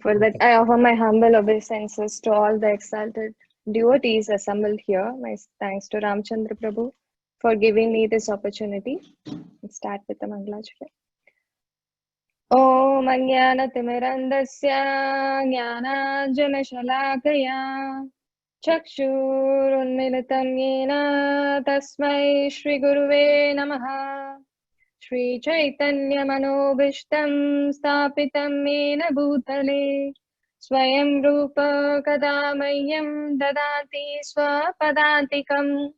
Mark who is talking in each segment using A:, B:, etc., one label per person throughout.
A: For that, I offer my humble obeisances to all the exalted devotees assembled here. My thanks to Ramchandra Prabhu for giving me this opportunity. Let's start with the Mangalachari. Om Ajnanatimmirandasya Jnananjanashalakaya Chakshurunmilitam Yena Tasmai Shri Guruve Namaha. Shri Chaitanya Manobishtam Stapitam Mena Bhutale Swayam Rupa Kadamayam Dadati Swapadantikam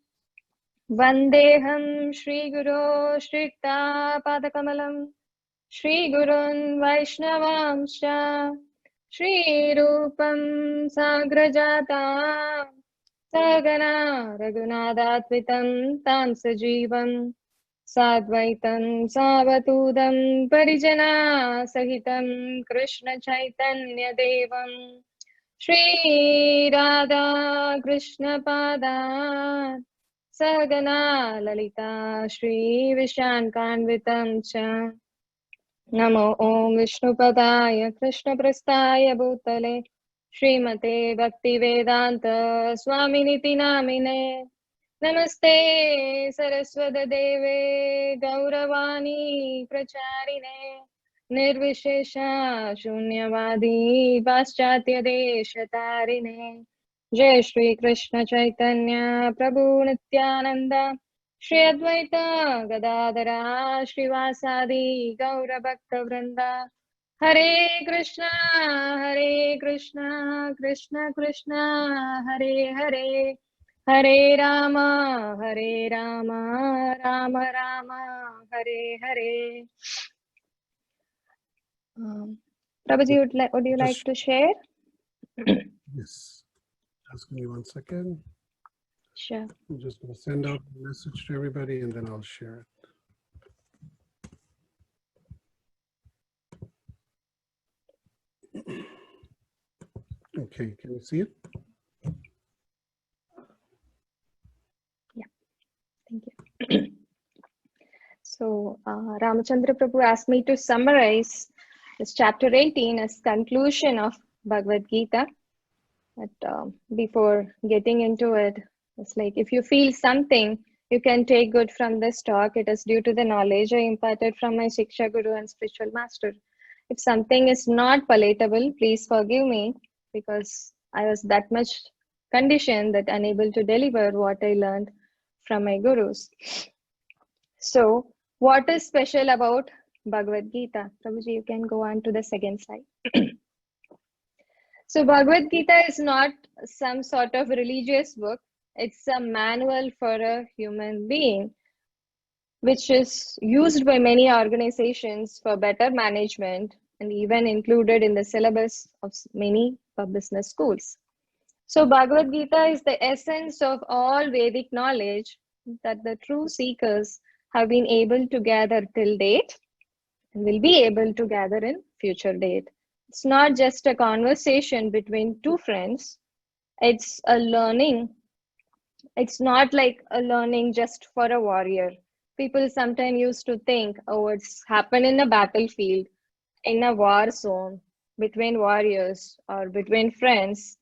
A: Vandeham Shri Guru Shrikta Padakamalam Shri Gurun Vaishnavamscha Shri Rupam Sagrajata Sagana Raghunathatvitam Tam Sajivam Sadvaitam Savatudam Parijana Sahitam Krishna Chaitanya Devam Shri Radha Krishna Pada Sagana Lalita Shri Vishankanvitam Cha Namo Om Vishnupadaya Krishna Prastaya Bhutale Srimate Bhaktivedanta Swaminiti Namine Namaste Saraswata Deve Gauravani Pracharine Nirvishesha Shunyavadi Paschatya Deshatarine Jai Shri Krishna Chaitanya Prabhu Nityananda Shri Advaita Gadadara Srivasadi Gaura Bhakta Vrinda Hare Krishna Krishna Krishna Hare Hare Hare Rama Rama Rama Hare Hare. Prabhuji, would you like to share?
B: Yes. Just give me 1 second.
A: Sure.
B: I'm just going to send out a message to everybody and then I'll share it. Okay, can you see it?
A: Yeah, thank you. So, Ramachandra Prabhu asked me to summarize this chapter 18 as conclusion of Bhagavad Gita. But before getting into it, it's like if you feel something you can take good from this talk, it is due to the knowledge I imparted from my Shiksha Guru and spiritual master. If something is not palatable, please forgive me, because I was that much conditioned that unable to deliver what I learned from my gurus. So, what is special about Bhagavad Gita? Prabhuji, you can go on to the second slide. So, Bhagavad Gita is not some sort of religious book. It's a manual for a human being, which is used by many organizations for better management and even included in the syllabus of many business schools. So, Bhagavad Gita is the essence of all Vedic knowledge that the true seekers have been able to gather till date and will be able to gather in future date. It's not just a conversation between two friends. It's a learning. It's not like a learning just for a warrior. People sometimes used to think, oh, it's happened in a battlefield, in a war zone, between warriors or between friends.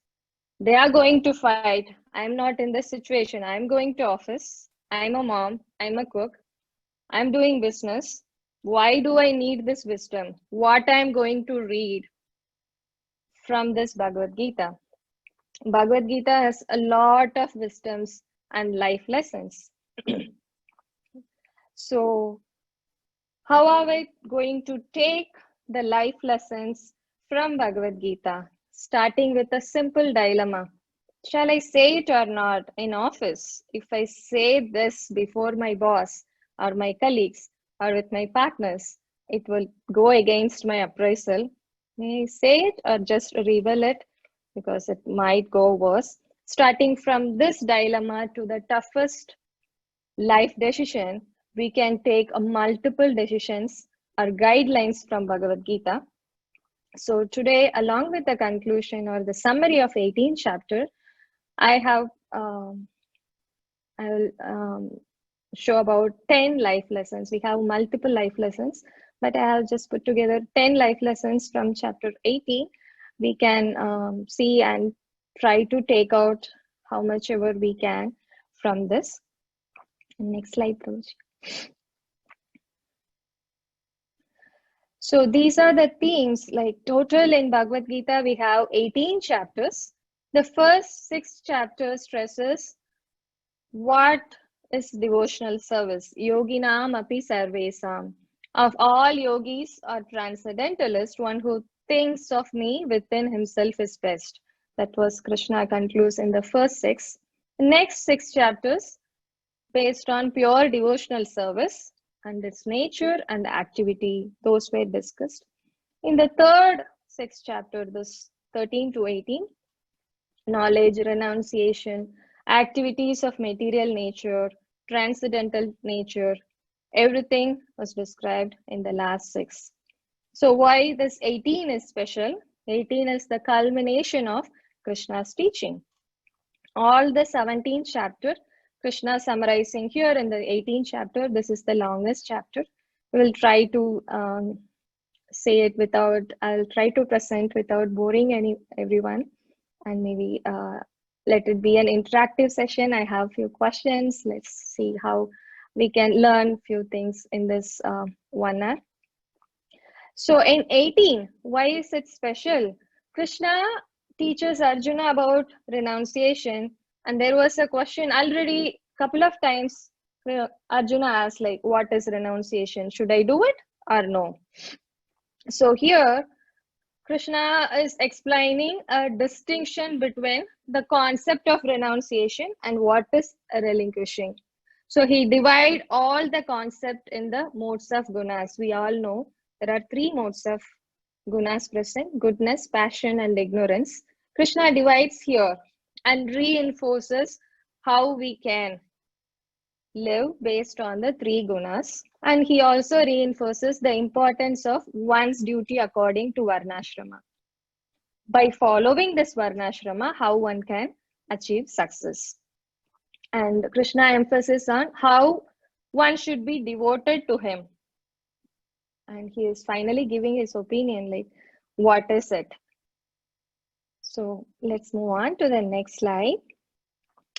A: They are going to fight. I'm not in this situation. I'm going to office. I'm a mom. I'm a cook. I'm doing business. Why do I need this wisdom? What I'm going to read from this Bhagavad Gita. Bhagavad Gita has a lot of wisdoms and life lessons. So, how are we going to take the life lessons from Bhagavad Gita? Starting with a simple dilemma. Shall I say it or not in office? If I say this before my boss or my colleagues or with my partners, it will go against my appraisal. May I say it or just reveal it? Because it might go worse. Starting from this dilemma to the toughest life decision, we can take a multiple decisions or guidelines from Bhagavad Gita. So today, along with the conclusion or the summary of 18th chapter, I will show about 10 life lessons. We have multiple life lessons, but I have just put together 10 life lessons from chapter 18. we can see and try to take out how much ever we can from this. Next slide, Prabhuji. So these are the themes, like total in Bhagavad Gita, we have 18 chapters. The first 6 chapters stresses what is devotional service. Yoginam api sarvesam. Of all yogis or transcendentalists, one who thinks of me within himself is best. That was Krishna concludes in the first 6. The next 6 chapters based on pure devotional service and its nature and activity, those were discussed. In the third 6th chapter, this 13 to 18, knowledge, renunciation, activities of material nature, transcendental nature, everything was described in the last 6. So why this 18 is special? 18 is the culmination of Krishna's teaching. All the 17th chapter, Krishna summarizing here in the 18th chapter. This is the longest chapter. We will try to say it without, I'll try to present without boring everyone, and maybe let it be an interactive session. I have few questions. Let's see how we can learn few things in this 1 hour. So in 18, why is it special? Krishna teaches Arjuna about renunciation, and there was a question already couple of times. Arjuna asked, like, what is renunciation? Should I do it or no? So here Krishna is explaining a distinction between the concept of renunciation and what is relinquishing. So he divides all the concept in the modes of gunas. We all know there are 3 modes of gunas present: goodness, passion, and ignorance. Krishna divides here and reinforces how we can live based on the 3 gunas. And he also reinforces the importance of one's duty according to Varnashrama. By following this Varnashrama, how one can achieve success. And Krishna emphasis on how one should be devoted to him. And he is finally giving his opinion, like, what is it? So let's move on to the next slide.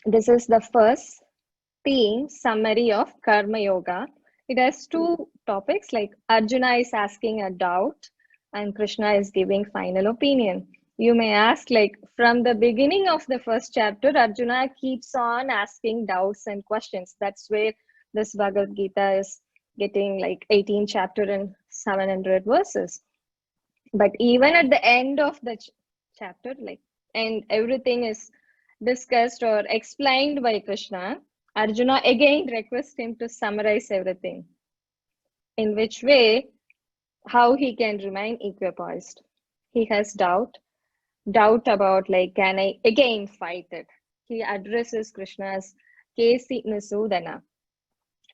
A: This is the first theme, summary of Karma Yoga. It has 2 topics, like Arjuna is asking a doubt and Krishna is giving final opinion. You may ask, like, from the beginning of the first chapter, Arjuna keeps on asking doubts and questions. That's where this Bhagavad Gita is getting like 18 chapter and 700 verses. But even at the end of the chapter, like, and everything is discussed or explained by Krishna, Arjuna again requests him to summarize everything. In which way, how he can remain equipoised. He has doubt about, like, can I again fight it? He addresses Krishna's Kesi Nisudana.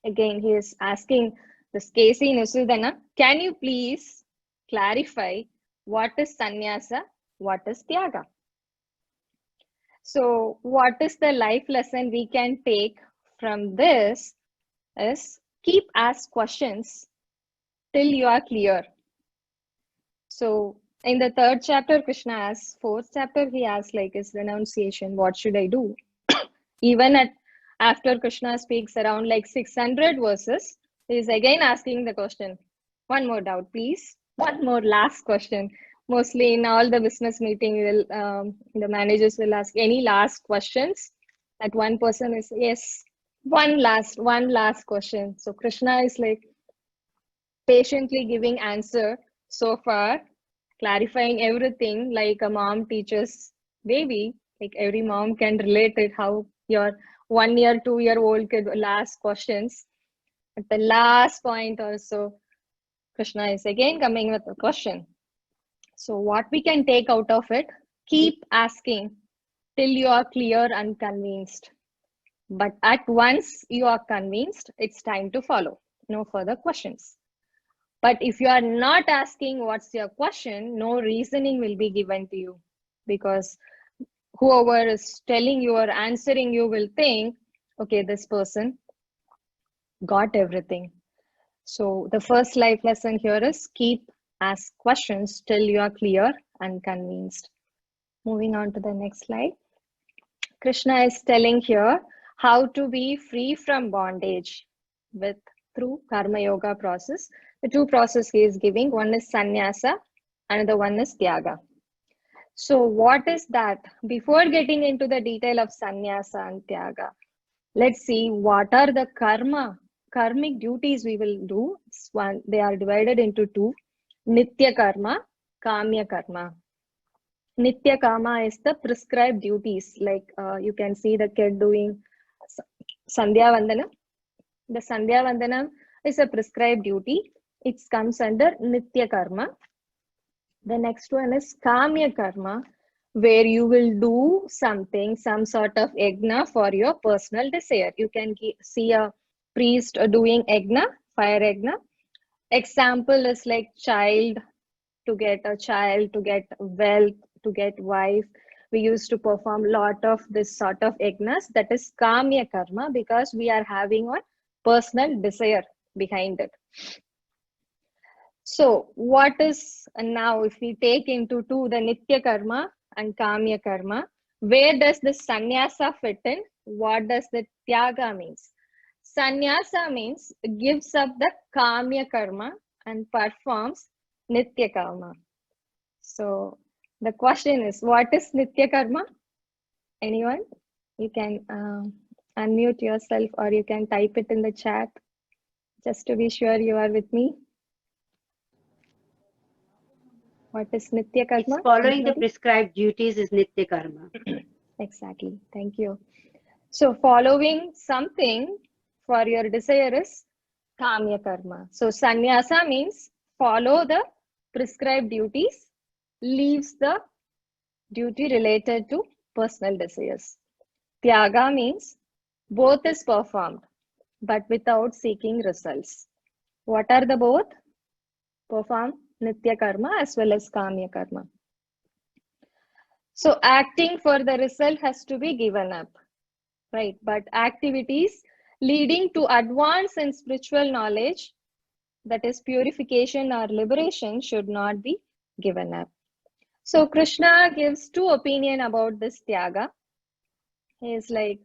A: Again, he is asking this Kesi Nisudana, can you please clarify what is sannyasa, what is tyaga? So what is the life lesson we can take from this is keep ask questions till you are clear. So in the 3rd chapter, Krishna asks, 4th chapter, he asks, like, is renunciation, what should I do? Even after Krishna speaks around like 600 verses, he is again asking the question, one more doubt, please. One more last question. Mostly in all the business meeting, the managers will ask any last questions. That one person is, yes, one last question. So Krishna is like patiently giving answer so far, clarifying everything like a mom teaches baby. Like every mom can relate it, how your 1 year, 2-year-old kid will ask questions. At the last point also, Krishna is again coming with a question. So what we can take out of it, keep asking till you are clear and convinced. But at once you are convinced, it's time to follow. No further questions. But if you are not asking what's your question, no reasoning will be given to you, because whoever is telling you or answering you will think, okay, this person got everything. So the first life lesson here is keep ask questions till you are clear and convinced. Moving on to the next slide. Krishna is telling here how to be free from bondage through Karma Yoga process. The two processes he is giving, one is sannyasa, another one is tyaga. So what is that? Before getting into the detail of sannyasa and tyaga, let's see what are the karmic duties we will do. They are divided into two, nitya karma, kamya karma. Nitya karma is the prescribed duties, like you can see the kid doing Sandhya Vandanam. The Sandhya Vandanam is a prescribed duty. It comes under nitya karma. The next one is kamya karma, where you will do something, some sort of yajna for your personal desire. You can see a priest doing yajna, fire yajna. Example is like to get a child, to get wealth, to get wife. We used to perform a lot of this sort of yajnas. That is kamya karma, because we are having a personal desire behind it. So what is now, if we take into two, the nitya karma and kamya karma, where does the sannyasa fit in? What does the tyaga means? Sannyasa means gives up the kamya karma and performs nitya karma. So the question is, what is nitya karma? Anyone? You can unmute yourself, or you can type it in the chat just to be sure you are with me. What is nitya karma?
C: It's following the prescribed duties is nitya karma.
A: Exactly. Thank you. So following something for your desire is kamya karma. So sannyasa means follow the prescribed duties, leaves the duty related to personal desires. Tyaga means both is performed, but without seeking results. What are the both? Perform nitya karma as well as kamya karma. So acting for the result has to be given up, right? But activities leading to advance in spiritual knowledge, that is purification or liberation, should not be given up. So Krishna gives two opinions about this tyaga. He is like,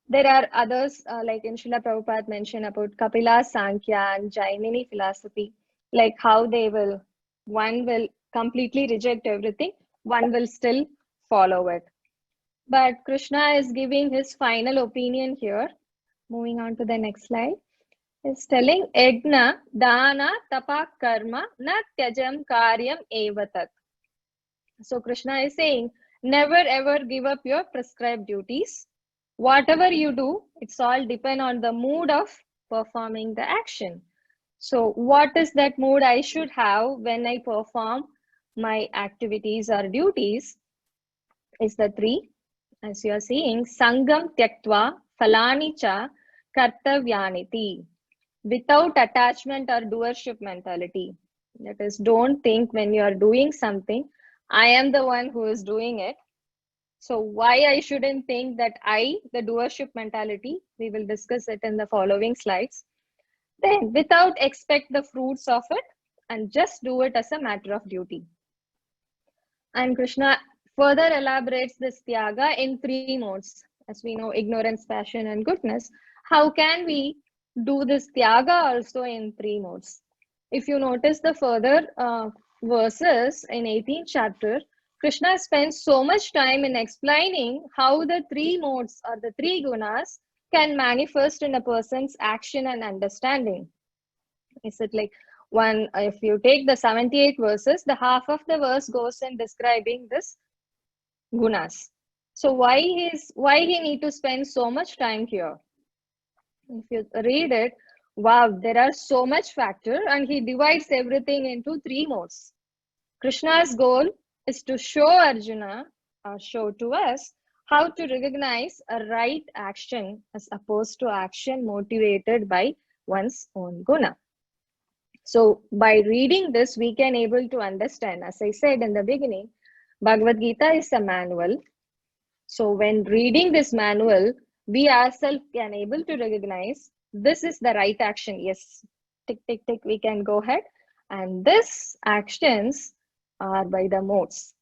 A: there are others, like in Srila Prabhupada mentioned about Kapila Sankhya and Jainini philosophy, like how one will completely reject everything, one will still follow it. But Krishna is giving his final opinion here. Moving on to the next slide. He's telling Yajna, Dana, Tapa, Karma, Na Tyajam Karyam Evatat. So Krishna is saying, never ever give up your prescribed duties. Whatever you do, it's all depend on the mood of performing the action. So what is that mood I should have when I perform my activities or duties? Is the three, as you are seeing, Sangam Tyaktva Phalani Cha Kartavyaniti, without attachment or doership mentality. That is, don't think when you are doing something, I am the one who is doing it. So why I shouldn't think that the doership mentality, we will discuss it in the following slides. Then without expect the fruits of it, and just do it as a matter of duty. And Krishna further elaborates this tyaga in three modes. As we know, ignorance, passion, and goodness. How can we do this tyaga also in three modes? If you notice the further verses in 18th chapter, Krishna spends so much time in explaining how the three modes or the three gunas can manifest in a person's action and understanding. Is it like if you take the 78 verses, the half of the verse goes in describing this gunas. So why he need to spend so much time here? If you read it, wow, there are so much factor, and he divides everything into three modes. Krishna's goal is to show Arjuna, or show to us, how to recognize a right action as opposed to action motivated by one's own guna. So by reading this, we can able to understand, as I said in the beginning, Bhagavad Gita is a manual. So when reading this manual, we ourselves can able to recognize this is the right action. Yes, tick, tick, tick, we can go ahead. And these actions are by the modes,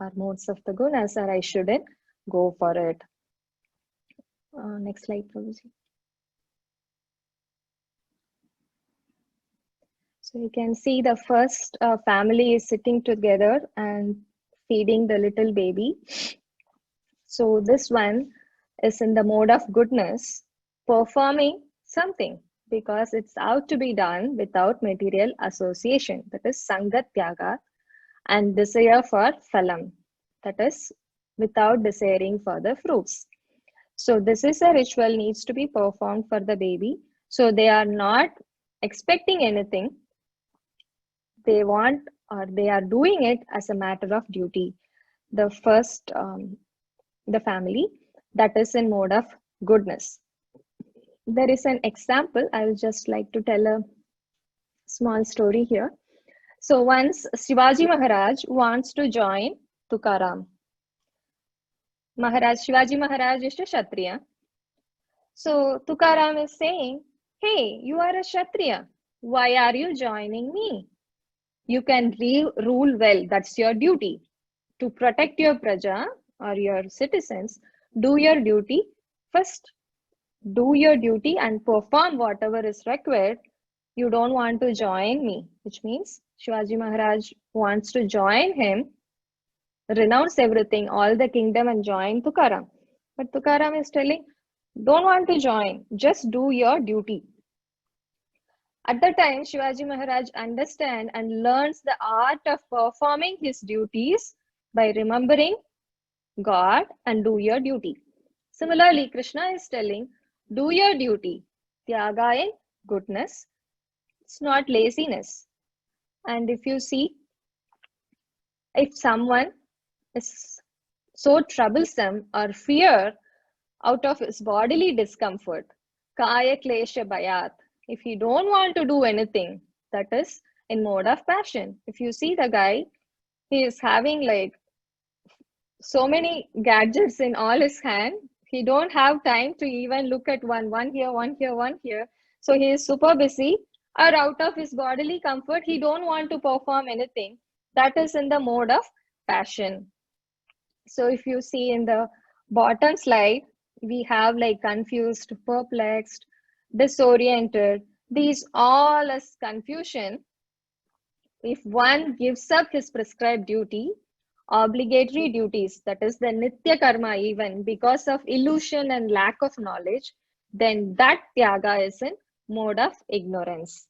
A: or modes of the gunas, or I shouldn't go for it. Next slide, Prabhuji. So you can see the first family is sitting together and feeding the little baby. So this one is in the mode of goodness, performing something because it's out to be done without material association, that is Sangat Tyaga, and desire for phalam, that is without desiring for the fruits. So this is a ritual needs to be performed for the baby. So they are not expecting anything. They want, or they are doing it as a matter of duty. The first, the family that is in mode of goodness. There is an example. I would just like to tell a small story here. So once Shivaji Maharaj wants to join Tukaram. Shivaji Maharaj is a Kshatriya. So Tukaram is saying, hey, you are a Kshatriya. Why are you joining me? You can rule well. That's your duty. To protect your praja or your citizens, do your duty first. Do your duty and perform whatever is required. You don't want to join me, which means Shivaji Maharaj wants to join him, renounce everything, all the kingdom, and join Tukaram. But Tukaram is telling, don't want to join, just do your duty. At the time, Shivaji Maharaj understands and learns the art of performing his duties by remembering God and do your duty. Similarly, Krishna is telling, do your duty. Tyaga in goodness. It's not laziness. And if you see, if someone is so troublesome or fear out of his bodily discomfort, kaya klesha bayat, if he don't want to do anything, that is in mode of passion. If you see the guy, he is having like so many gadgets in all his hand. He don't have time to even look at one here, one here, one here. So he is super busy, or out of his bodily comfort, he don't want to perform anything. That is in the mode of passion. So if you see in the bottom slide, we have like confused, perplexed, disoriented. These all as confusion. If one gives up his prescribed duty, obligatory duties, that is the nitya karma, even because of illusion and lack of knowledge, then that tyaga is in mode of ignorance.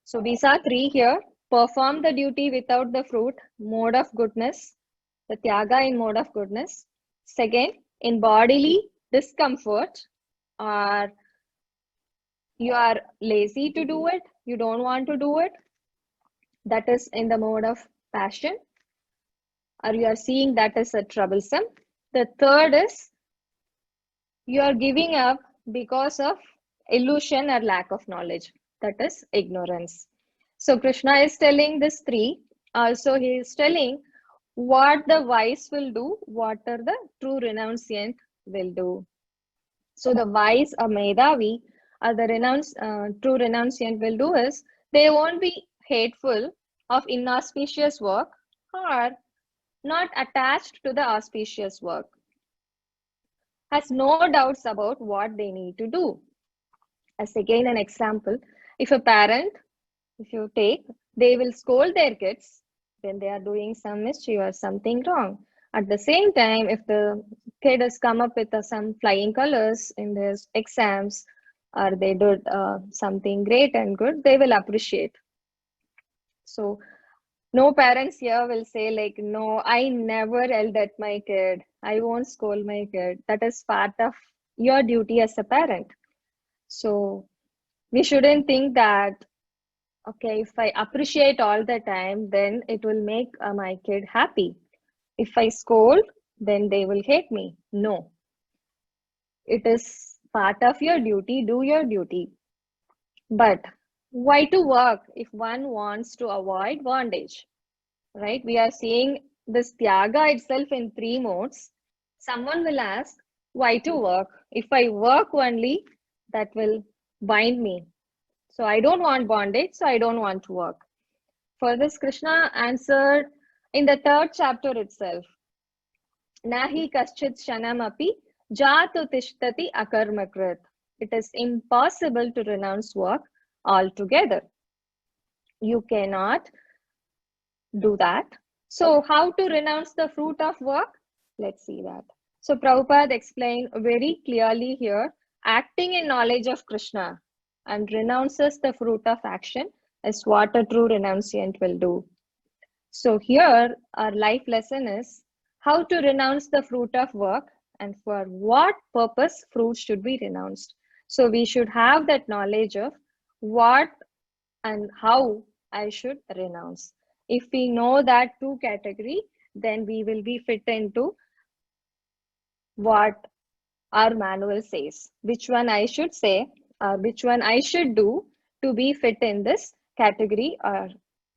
A: So these are three here. Perform the duty without the fruit, mode of goodness, the tyaga in mode of goodness. Second, in bodily discomfort, or you are lazy to do it, you don't want to do it, that is in the mode of passion, or you are seeing that as a troublesome. The third is you are giving up because of illusion or lack of knowledge, that is ignorance. So Krishna is telling this three. Also he is telling what the wise will do, what are the true renunciant will do. So the wise or Medhavi or the true renunciant will do is, they won't be hateful of inauspicious work or not attached to the auspicious work, has no doubts about what they need to do. As again an example, if a parent, if you take, they will scold their kids when they are doing some mischief or something wrong. At the same time, if the kid has come up with some flying colors in their exams, or they did something great and good, they will appreciate. So no parents here will say like, no, I never yelled at my kid, I won't scold my kid. That is part of your duty as a parent. So we shouldn't think that, okay, if I appreciate all the time, then it will make my kid happy. If I scold, then they will hate me. No. It is part of your duty, do your duty. But why to work if one wants to avoid bondage? Right? We are seeing this tyaga itself in three modes. Someone will ask, why to work? If I work only, that will bind me. So I don't want bondage, so I don't want to work. For this, Krishna answered in the 3rd chapter itself. Nahi kaschit shanamapi jatu tishtati akarmakrit. It is impossible to renounce work altogether. You cannot do that. So how to renounce the fruit of work? Let's see that. So Prabhupada explained very clearly here, acting in knowledge of Krishna and renounces the fruit of action is what a true renunciant will do. So here our life lesson is how to renounce the fruit of work and for what purpose fruit should be renounced. So we should have that knowledge of what and how I should renounce. If we know that two category, then we will be fit into what our manual says, which one I should say, or which one I should do to be fit in this category, or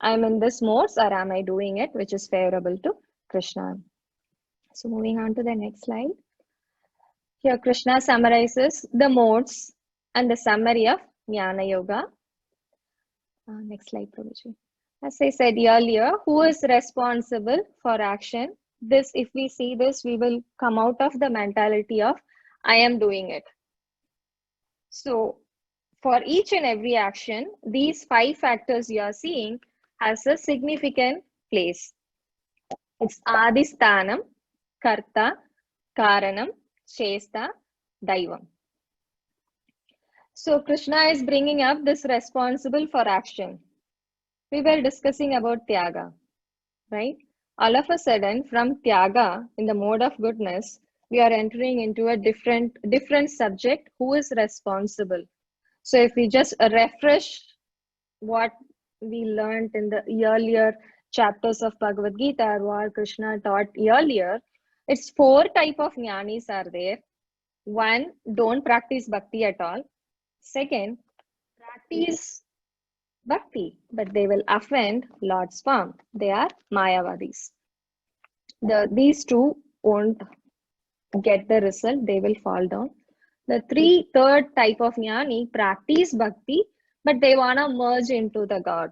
A: I'm in this modes, or am I doing it which is favorable to Krishna. So moving on to the next slide. Here Krishna summarizes the modes and the summary of Jnana Yoga. Next slide, Prabhuji. As I said earlier, who is responsible for action? This, if we see this, we will come out of the mentality of I am doing it. So for each and every action, these 5 factors you are seeing has a significant place. It's Adisthanam, Karta, Karanam, Shesta, Daivam. So Krishna is bringing up this responsible for action. We were discussing about Tyaga, right? All of a sudden, from Tyaga, in the mode of goodness, we are entering into a different subject, who is responsible. So if we just refresh what we learned in the earlier chapters of Bhagavad Gita, or what Krishna taught earlier, it's 4 type of jnanis are there. 1, don't practice bhakti at all. 2nd, practice bhakti, but they will offend Lord's form. They are Mayavadis. These 2 won't get the result, they will fall down. The 3rd type of jnani practice bhakti, but they want to merge into the God.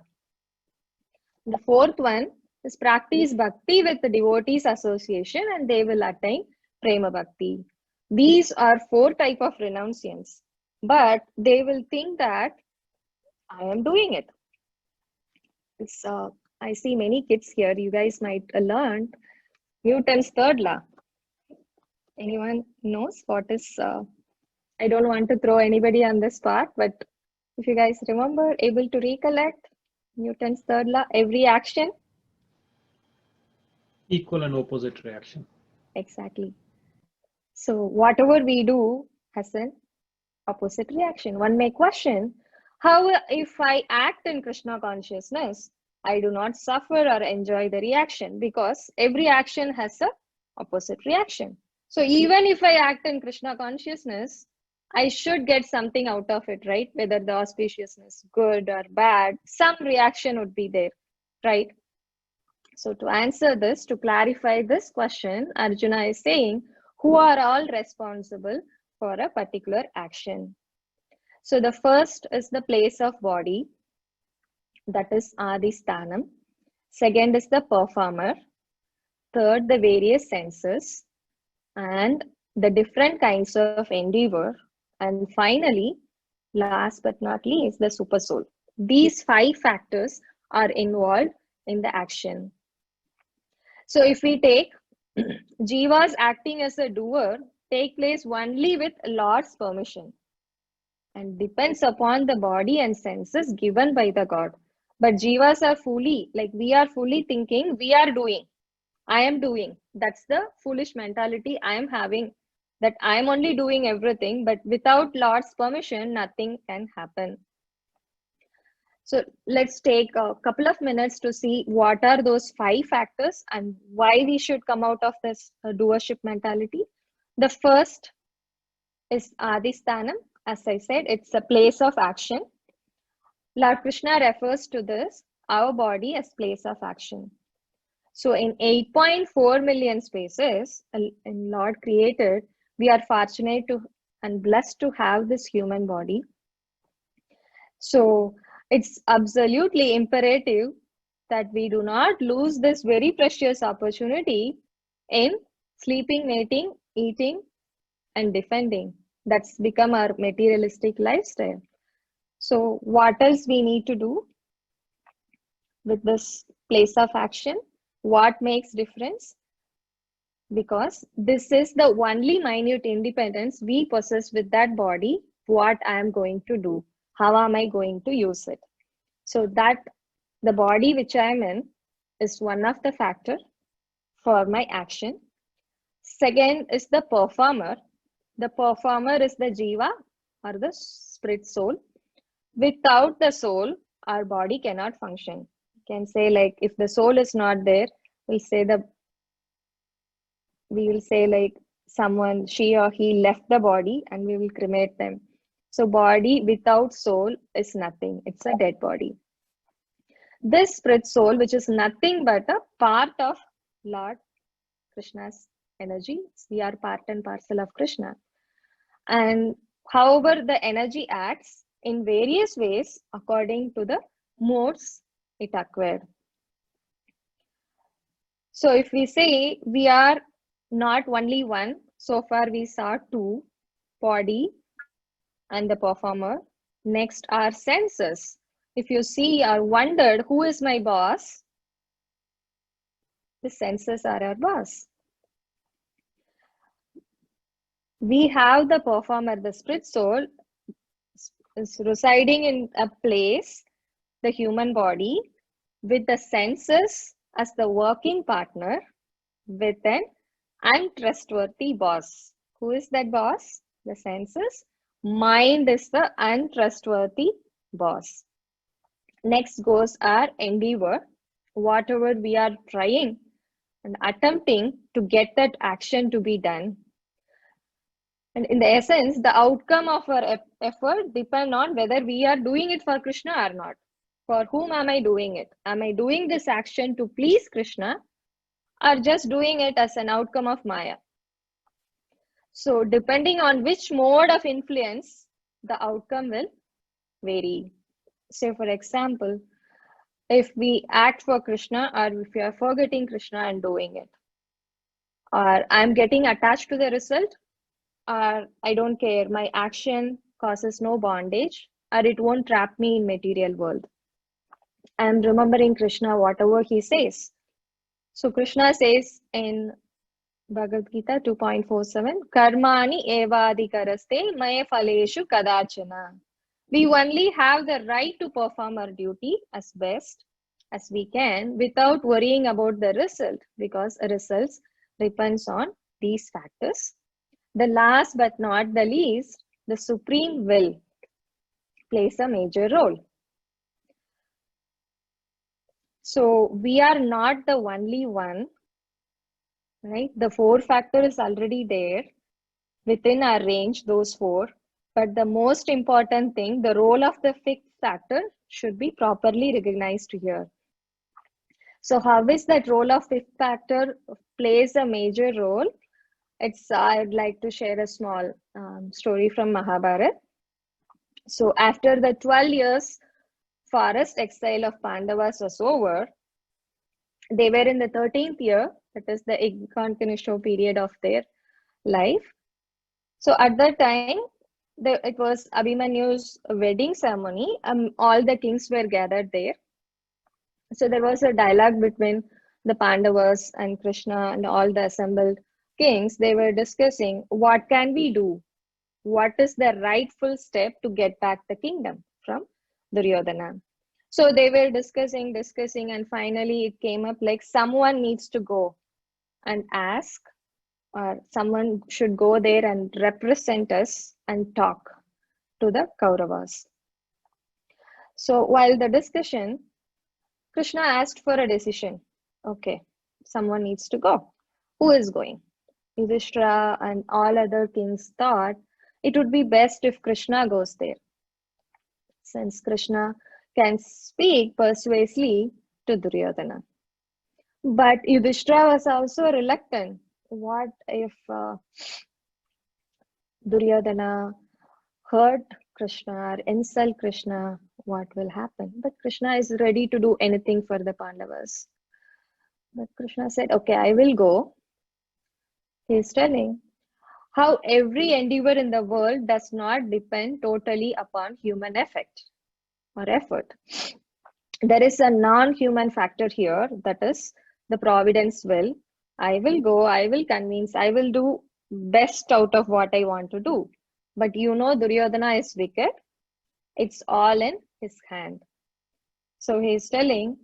A: The 4th one is practice bhakti with the devotees association and they will attain prema bhakti. These are 4 type of renunciants, but they will think that I am doing it. It's I see many kids here, you guys might learn Newton's 3rd law. Anyone knows what is I don't want to throw anybody on the spot, but if you guys remember, able to recollect Newton's 3rd law, every action?
D: Equal and opposite reaction.
A: Exactly. So whatever we do has an opposite reaction. One may question, how if I act in Krishna consciousness, I do not suffer or enjoy the reaction, because every action has an opposite reaction. So even if I act in Krishna consciousness, I should get something out of it, right? Whether the auspiciousness, good or bad, some reaction would be there, right? So to answer this, to clarify this question, Arjuna is saying, who are all responsible for a particular action? So the first is the place of body, that is Adisthanam. 2nd is the performer. 3rd, the various senses and the different kinds of endeavor. And finally, last but not least, the supersoul. These 5 factors are involved in the action. So if we take Jivas acting as a doer, take place only with Lord's permission and depends upon the body and senses given by the God. But Jivas are fully, like we are fully thinking, we are doing, I am doing. That's the foolish mentality I am having, that I am only doing everything, but without Lord's permission, nothing can happen. So let's take a couple of minutes to see what are those 5 factors and why we should come out of this doership mentality. The first is Adisthanam. As I said, it's a place of action. Lord Krishna refers to this, our body, as place of action. So in 8.4 million spaces in Lord created, we are fortunate to and blessed to have this human body. So it's absolutely imperative that we do not lose this very precious opportunity in sleeping, mating, eating, and defending. That's become our materialistic lifestyle. So what else we need to do with this place of action? What makes difference? Because this is the only minute independence we possess with that body. What I am going to do, how am I going to use it? So that the body which I am in is one of the factor for my action. Second is the performer. The performer is the jiva or the spirit soul. Without the soul, our body cannot function. You can say, like, if the soul is not there, we will say like someone, she or he left the body, and we will cremate them. So body without soul is nothing. It's a dead body. This spirit soul, which is nothing but a part of Lord Krishna's energy. We are part and parcel of Krishna. And however, the energy acts in various ways according to the modes it acquired. So if we say we are not only one, so far we saw two, body and the performer. Next are senses. If you see or wondered who is my boss, the senses are our boss. We have the performer, the spirit soul is residing in a place, the human body, with the senses as the working partner with an untrustworthy boss. Who is that boss? The senses. Mind is the untrustworthy boss. Next goes our endeavor. Whatever we are trying and attempting to get that action to be done. And in the essence, the outcome of our effort depends on whether we are doing it for Krishna or not. For whom am I doing it? Am I doing this action to please Krishna, or just doing it as an outcome of Maya? So depending on which mode of influence, the outcome will vary. Say for example, if we act for Krishna, or if we are forgetting Krishna and doing it, or I'm getting attached to the result, or I don't care, my action causes no bondage, or it won't trap me in material world. I'm remembering Krishna, whatever he says. So Krishna says in Bhagavad Gita 2.47, Karmani evadikaraste maya phaleshu kadachana. We only have the right to perform our duty as best as we can without worrying about the result, because results depends on these factors. The last but not the least, the supreme will plays a major role. So we are not the only one, right? The four factor is already there within our range, those four. But the most important thing, the role of the fifth factor should be properly recognized here. So how is that role of fifth factor plays a major role? I'd like to share a small story from Mahabharata. So after the 12 years forest exile of Pandavas was over, they were in the 13th year, that is the incarnation period of their life. So at that time, it was Abhimanyu's wedding ceremony. All the kings were gathered there. So there was a dialogue between the Pandavas and Krishna and all the assembled kings. They were discussing, what can we do? What is the rightful step to get back the kingdom from Duryodhana? So they were discussing, and finally it came up like someone needs to go and ask, or someone should go there and represent us and talk to the Kauravas. So while the discussion, Krishna asked for a decision. Okay, someone needs to go. Who is going? Yudhishthira and all other kings thought it would be best if Krishna goes there, since Krishna can speak persuasively to Duryodhana. But Yudhishthira was also reluctant. What if Duryodhana hurt Krishna or insult Krishna? what will happen. But Krishna is ready to do anything for the Pandavas. But Krishna said, okay, I will go. He is telling how every endeavor in the world does not depend totally upon human effort. There is a non-human factor here, that is the providence will. I will go, I will convince, I will do best out of what I want to do. But Duryodhana is wicked. It's all in his hand. So he is telling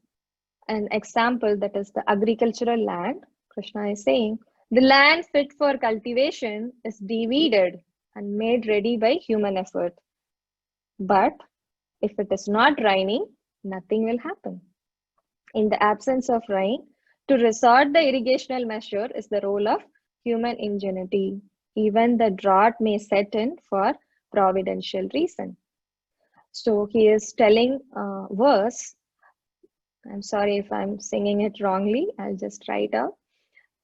A: an example, that is the agricultural land. Krishna is saying the land fit for cultivation is divided and made ready by human effort. But if it is not raining, nothing will happen. In the absence of rain, to resort the irrigational measure is the role of human ingenuity. Even the drought may set in for providential reason. So he is telling verse. I'm sorry if I'm singing it wrongly. I'll just write out.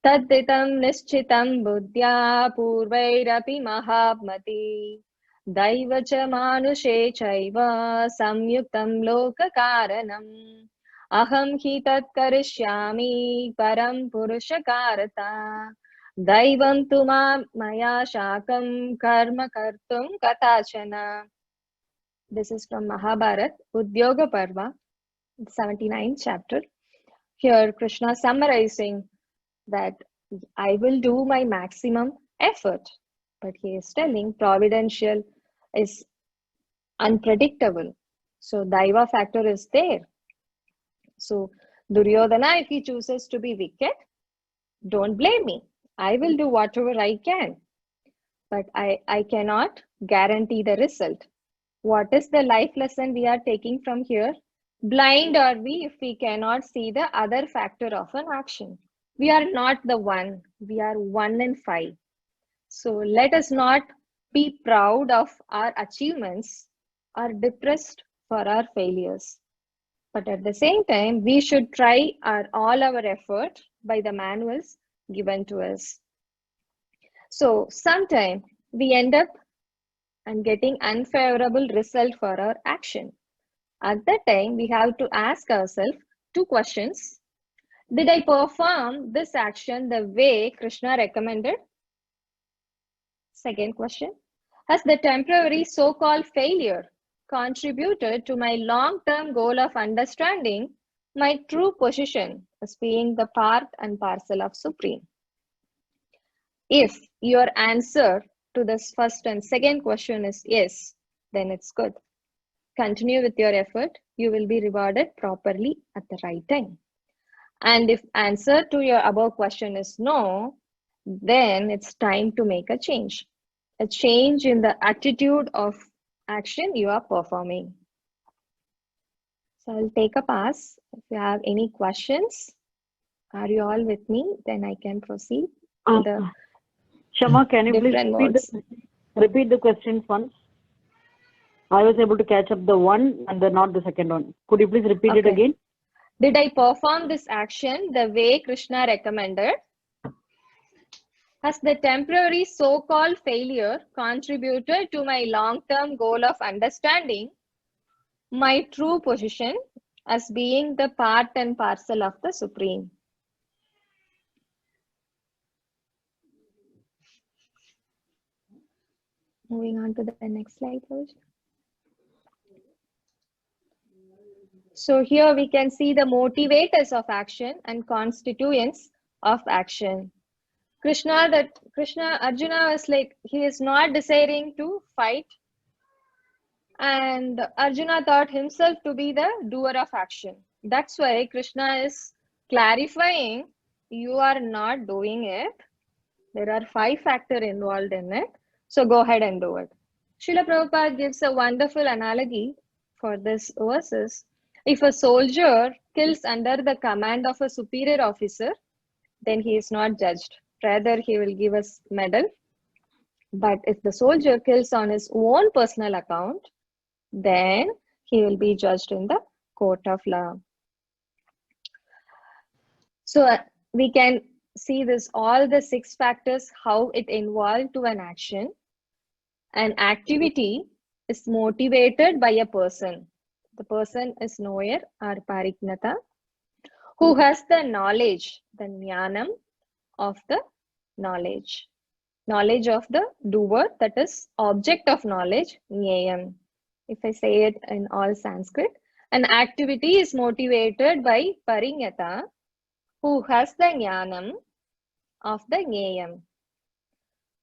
A: Tadditam nischitam buddhya purvairapi mahabmati daivacha manushe chaiva samyuktam loka karanam aham hi tat karishyami param purusha karata daivam tu maya shakam karma kartum katachana. This is from Mahabharata, Udyoga Parva, 79th chapter. Here Krishna summarizing that I will do my maximum effort, but he is telling providential is unpredictable. So Daiva factor is there. So Duryodhana, if he chooses to be wicked, don't blame me. I will do whatever I can, but I cannot guarantee the result. What is the life lesson we are taking from here? Blind are we if we cannot see the other factor of an action. We are not the one. We are 1 in 5. So let us not be proud of our achievements or depressed for our failures. But at the same time, we should try all our effort by the manuals given to us. So sometime we end up and getting unfavorable result for our action. At that time, we have to ask ourselves 2 questions. Did I perform this action the way Krishna recommended? Second question, has the temporary so-called failure contributed to my long-term goal of understanding my true position as being the part and parcel of Supreme? If your answer to this first and second question is yes, then it's good. Continue with your effort. You will be rewarded properly at the right time. And if answer to your above question is no, then it's time to make a change in the attitude of action you are performing. So I'll take a pass. If you have any questions, are you all with me? Then I can proceed to the
E: Shama, can you please repeat the questions once? I was able to catch up the one and not the second one. Could you please repeat it again?
A: Did I perform this action the way Krishna recommended? Has the temporary so-called failure contributed to my long-term goal of understanding my true position as being the part and parcel of the Supreme? Moving on to the next slide, please. So here we can see the motivators of action and constituents of action. Arjuna was like, he is not desiring to fight, and Arjuna thought himself to be the doer of action. That's why Krishna is clarifying, you are not doing it. There are 5 factors involved in it. So go ahead and do it. Srila Prabhupada gives a wonderful analogy for this verses. If a soldier kills under the command of a superior officer, then he is not judged. Rather, he will give us medal. But if the soldier kills on his own personal account, then he will be judged in the court of law. So we can see this, all the 6 factors, how it involved to an action. An activity is motivated by a person. The person is knower or parignata, who has the knowledge, the jnanam of the knowledge. Knowledge of the doer, that is object of knowledge, jnayam. If I say it in all Sanskrit, an activity is motivated by parignata, who has the jnanam of the jnayam,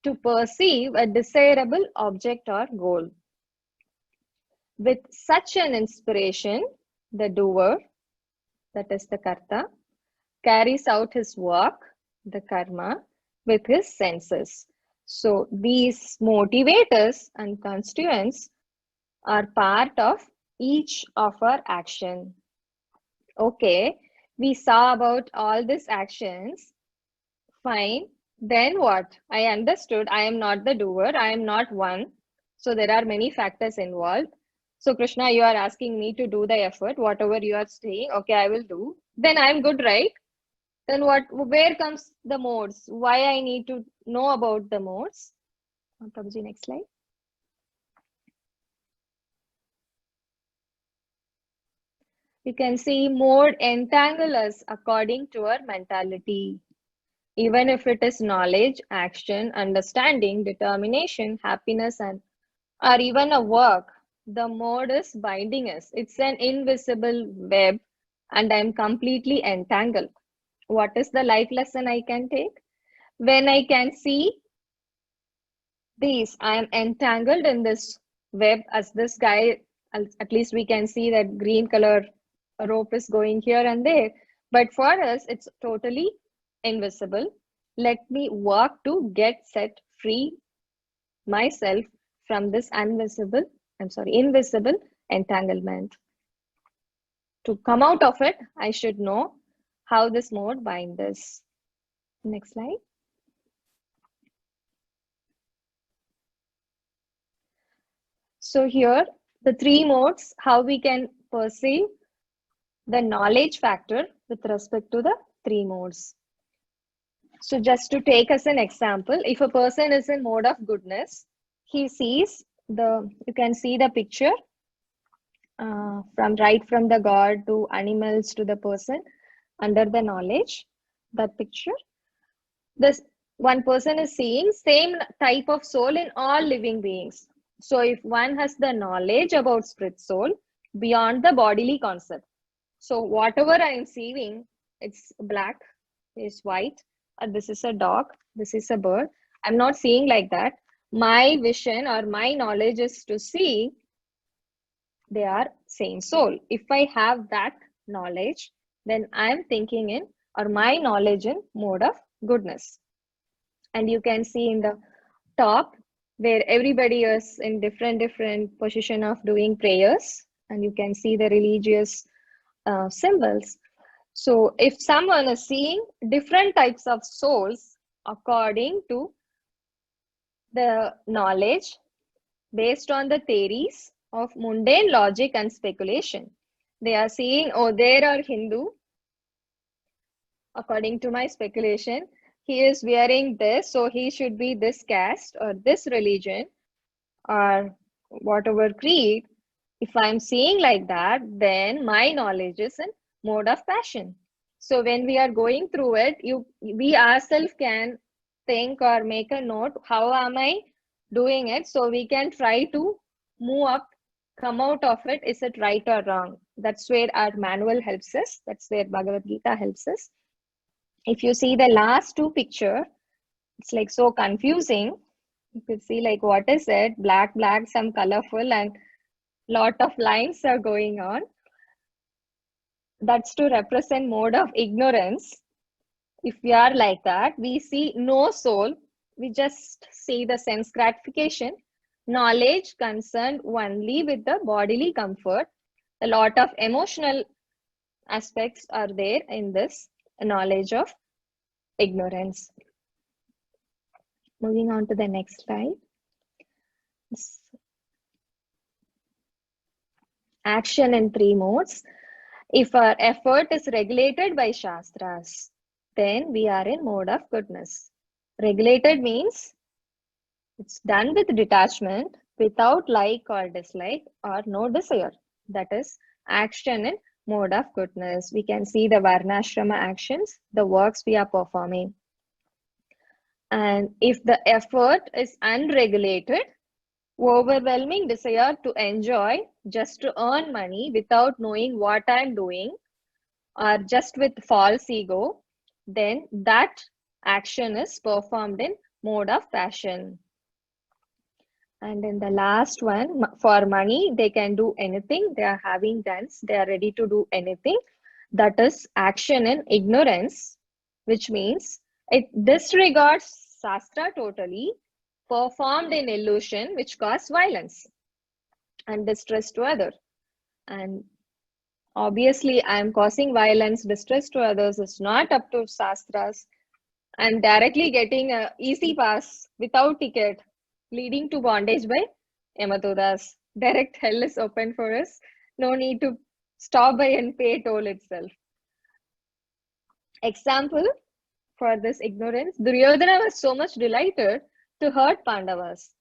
A: to perceive a desirable object or goal. With such an inspiration, the doer, that is the karta, carries out his work, the karma, with his senses. So these motivators and constituents are part of each of our action. Okay, we saw about all these actions. Fine. Then what? I understood I am not the doer. I am not one. So there are many factors involved. So Krishna, you are asking me to do the effort, whatever you are saying. Okay, I will do. Then I am good, right? Then what? Where comes the modes? Why I need to know about the modes? Prabhuji, next slide. You can see mode entangle us according to our mentality. Even if it is knowledge, action, understanding, determination, happiness, or even a work, the mode is binding us. It's an invisible web and I'm completely entangled. What is the life lesson I can take? When I can see these, I am entangled in this web as this guy, at least we can see that green color rope is going here and there. But for us, it's totally invisible. Let me work to get set free myself from this invisible entanglement. To come out of it, I should know how this mode binds us. Next slide. So here, the three modes, how we can perceive the knowledge factor with respect to the three modes. So just to take as an example, if a person is in mode of goodness, he sees you can see the picture from the god to animals to the person under the knowledge, that picture. This one person is seeing same type of soul in all living beings. So if one has the knowledge about spirit soul beyond the bodily concept, so whatever I am seeing, it's black, it's white, or this is a dog, this is a bird. I'm not seeing like that. My vision or my knowledge is to see they are same soul. If I have that knowledge, then I'm thinking in, or my knowledge in mode of goodness. And you can see in the top where everybody is in different position of doing prayers, and you can see the religious symbols. So if someone is seeing different types of souls according to the knowledge based on the theories of mundane logic and speculation, they are seeing, oh, there are Hindu, according to my speculation, he is wearing this, so he should be this caste or this religion or whatever creed. If I'm seeing like that, then my knowledge is in mode of passion. So when we are going through it, we ourselves can think or make a note, how am I doing it? So we can try to move up, come out of it. Is it right or wrong? That's where our manual helps us. That's where Bhagavad Gita helps us. If you see the last two picture, it's like so confusing. You could see like what is it? Black, some colorful, and lot of lines are going on. That's to represent mode of ignorance. If we are like that, we see no soul. We just see the sense gratification. Knowledge concerned only with the bodily comfort. A lot of emotional aspects are there in this knowledge of ignorance. Moving on to the next slide. Action in three modes. If our effort is regulated by Shastras, then we are in mode of goodness. Regulated means it's done with detachment, without like or dislike or no desire. That is action in mode of goodness. We can see the varnashrama actions, the works we are performing. And if the effort is unregulated, overwhelming desire to enjoy just to earn money without knowing what I'm doing, or just with false ego, then that action is performed in mode of passion. And in the last one, for money, they can do anything. They are having guns. They are ready to do anything. That is action in ignorance, which means it disregards Shastra totally, performed in illusion, which cause violence and distress to others. And obviously, I am causing violence, distress to others is not up to Shastras. I'm directly getting an easy pass without ticket, leading to bondage by Yamatodas. Direct hell is open for us. No need to stop by and pay toll itself. Example for this ignorance, Duryodhana was so much delighted to hurt Pandavas.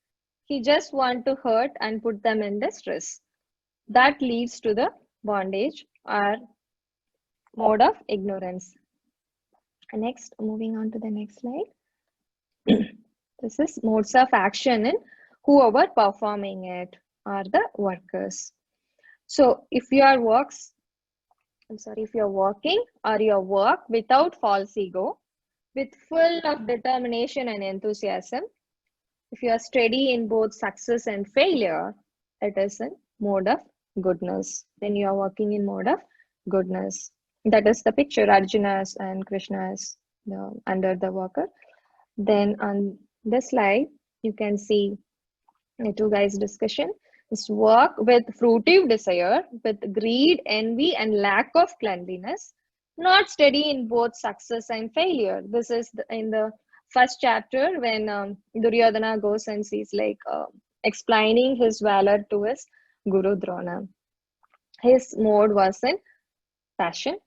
A: He just want to hurt and put them in distress. That leads to the bondage or mode of ignorance. Next, moving on to the next slide. This is modes of action in whoever performing it are the workers. So if your works, if you're working or your work without false ego, with full of determination and enthusiasm, if you are steady in both success and failure, it is in mode of goodness. Then you are working in mode of goodness. That is the picture, Arjuna's and Krishna's under the worker. Then on this slide, you can see the two guys' discussion. Is work with fruitive desire, with greed, envy, and lack of cleanliness, not steady in both success and failure. This is in the first chapter when Duryodhana goes and sees explaining his valor to his Guru Drona. His mode was in passion.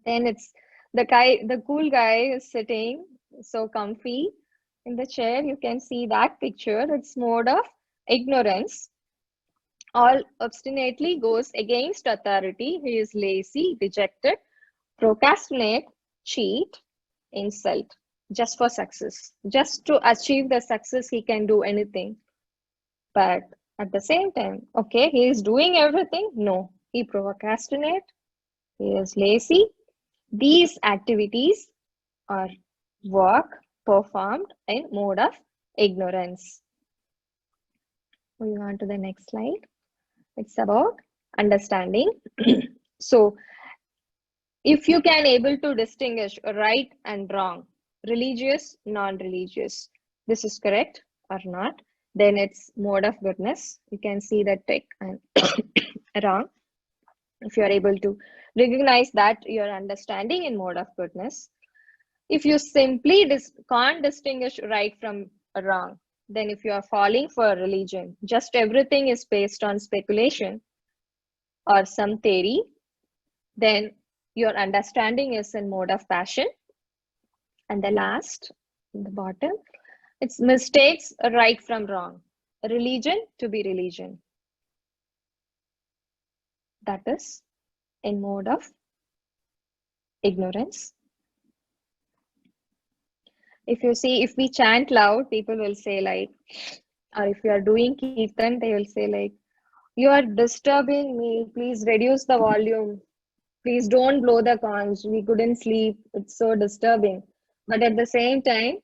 A: Then it's the cool guy is sitting so comfy in the chair. You can see that picture. It's mode of ignorance. All obstinately goes against authority. He is lazy, dejected, procrastinate, cheat, insult, just for success. Just to achieve the success, he can do anything. But at the same time, okay, he is doing everything. No, he procrastinate. He is lazy. These activities are work performed in mode of ignorance. Moving on to the next slide. It's about understanding. So, if you can able to distinguish right and wrong, religious, non-religious, this is correct or not, then it's mode of goodness. You can see the tick and wrong. If you are able to recognize that you're understanding in mode of goodness. If you simply can't distinguish right from wrong, then if you are falling for religion, just everything is based on speculation or some theory, then your understanding is in mode of passion. And the last, the bottom, it's mistakes right from wrong. Religion to be religion. That is in mode of ignorance. If you see, if we chant loud, people will say or if you are doing kirtan, they will say you are disturbing me, please reduce the volume. Please don't blow the conch, we couldn't sleep, it's so disturbing. But at the same time,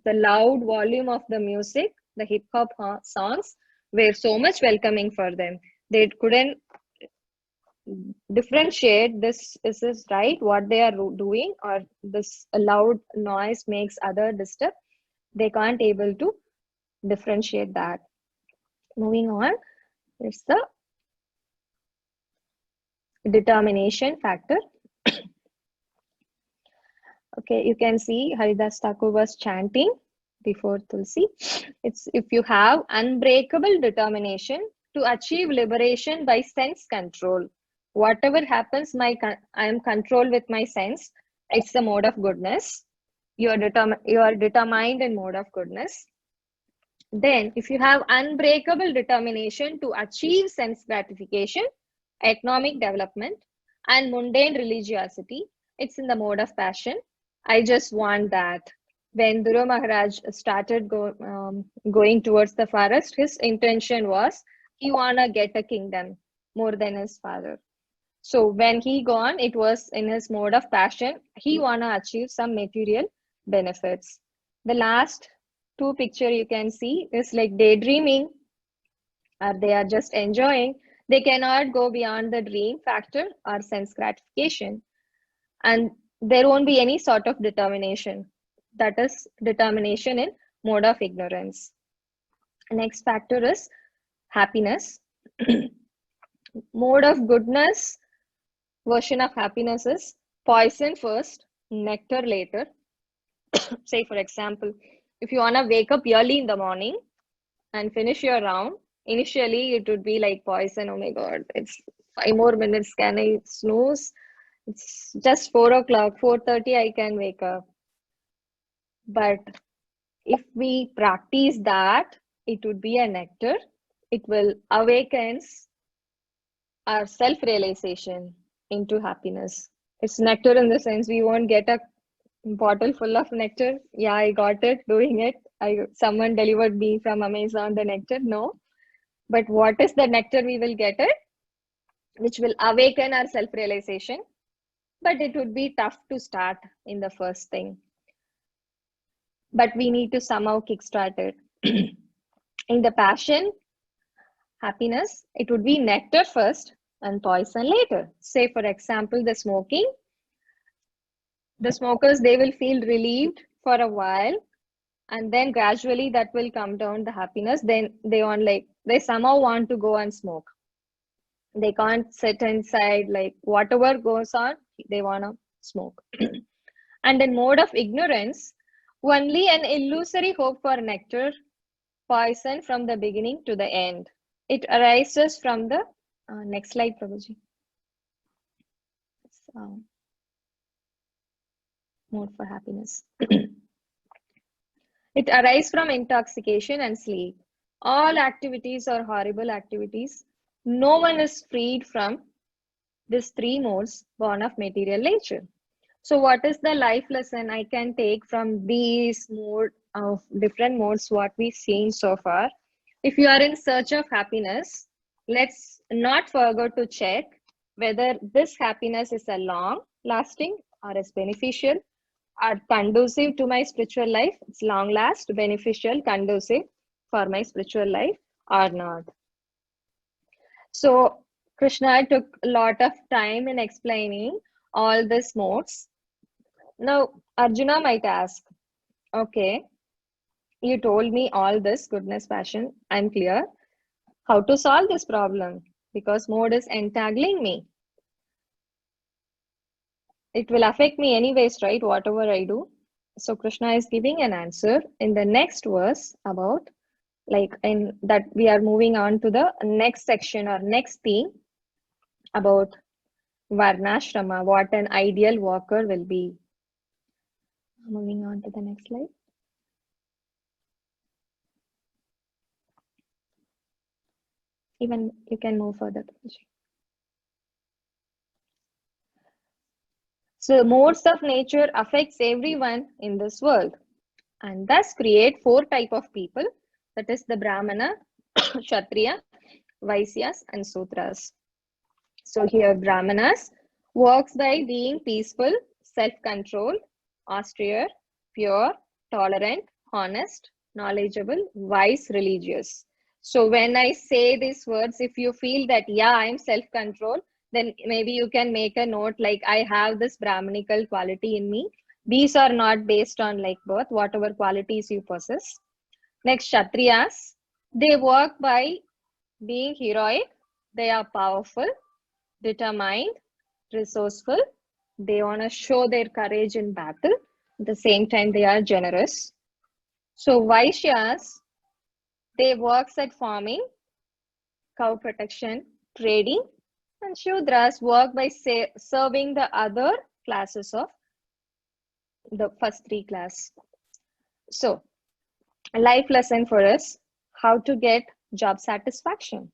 A: the loud volume of the music, the hip hop songs were so much welcoming for them. They couldn't differentiate this is right, what they are doing, or this loud noise makes other disturb. They can't able to differentiate that. Moving on, it's the determination factor. Okay, you can see Haridas Thakur was chanting before Tulsi. It's if you have unbreakable determination to achieve liberation by sense control. Whatever happens, I am controlled with my sense. It's the mode of goodness. You are determined in mode of goodness. Then, if you have unbreakable determination to achieve sense gratification, economic development, and mundane religiosity, it's in the mode of passion. I just want that. When Dhruva Maharaj started going towards the forest, his intention was he wanna get a kingdom more than his father. So when he gone, it was in his mode of passion. He wanna achieve some material benefits. The last two picture you can see is like daydreaming, or they are just enjoying. They cannot go beyond the dream factor or sense gratification, and there won't be any sort of determination. That is determination in mode of ignorance. Next factor is happiness. Mode of goodness version of happiness is poison first, nectar later. Say, for example, if you want to wake up early in the morning and finish your round, initially it would be like poison. Oh my God, it's 5 more minutes. Can I snooze? It's just 4 o'clock, 4:30, I can wake up. But if we practice that, it would be a nectar. It will awakens our self-realization into happiness. It's nectar in the sense we won't get a bottle full of nectar. Yeah, I got it, doing it. Someone delivered me from Amazon the nectar. No. But what is the nectar we will get it? Which will awaken our self-realization. But it would be tough to start in the first thing. But we need to somehow kickstart it. In the passion, happiness, it would be nectar first and poison later. Say, for example, the smoking. The smokers, they will feel relieved for a while, and then gradually that will come down the happiness. Then they somehow want to go and smoke. They can't sit inside, like whatever goes on, they want to smoke. And in mode of ignorance, only an illusory hope for nectar, poison from the beginning to the end. It arises from the next slide, Prabhuji. Mode for happiness. It arises from intoxication and sleep. All activities are horrible activities. No one is freed from these 3 modes born of material nature. So what is the life lesson I can take from these different modes what we've seen so far? If you are in search of happiness, let's not forget to check whether this happiness is a long lasting or is beneficial or conducive to my spiritual life. It's long last, beneficial, conducive for my spiritual life or not. So Krishna took a lot of time in explaining all these modes. Now Arjuna might ask, okay, you told me all this goodness, passion, I'm clear. How to solve this problem? Because mode is entangling me. It will affect me anyways, right? Whatever I do. So Krishna is giving an answer in the next verse about, like, in that we are moving on to the next section or next theme about Varnashrama, what an ideal worker will be. Moving on to the next slide. Even you can move further. So modes of nature affects everyone in this world and thus create 4 types of people. That is the Brahmana, Kshatriya, Vaisyas and Sudras. So here Brahmanas works by being peaceful, self-controlled, austere, pure, tolerant, honest, knowledgeable, wise, religious. So when I say these words, if you feel that, yeah, I'm self-controlled, then maybe you can make a note like I have this Brahmanical quality in me. These are not based on like birth, whatever qualities you possess. Next, Kshatriyas, they work by being heroic. They are powerful, determined, resourceful. They want to show their courage in battle. At the same time, they are generous. So Vaishyas, they works at farming, cow protection, trading, and Shudras work by serving the other classes of the first 3 class. So a life lesson for us, how to get job satisfaction.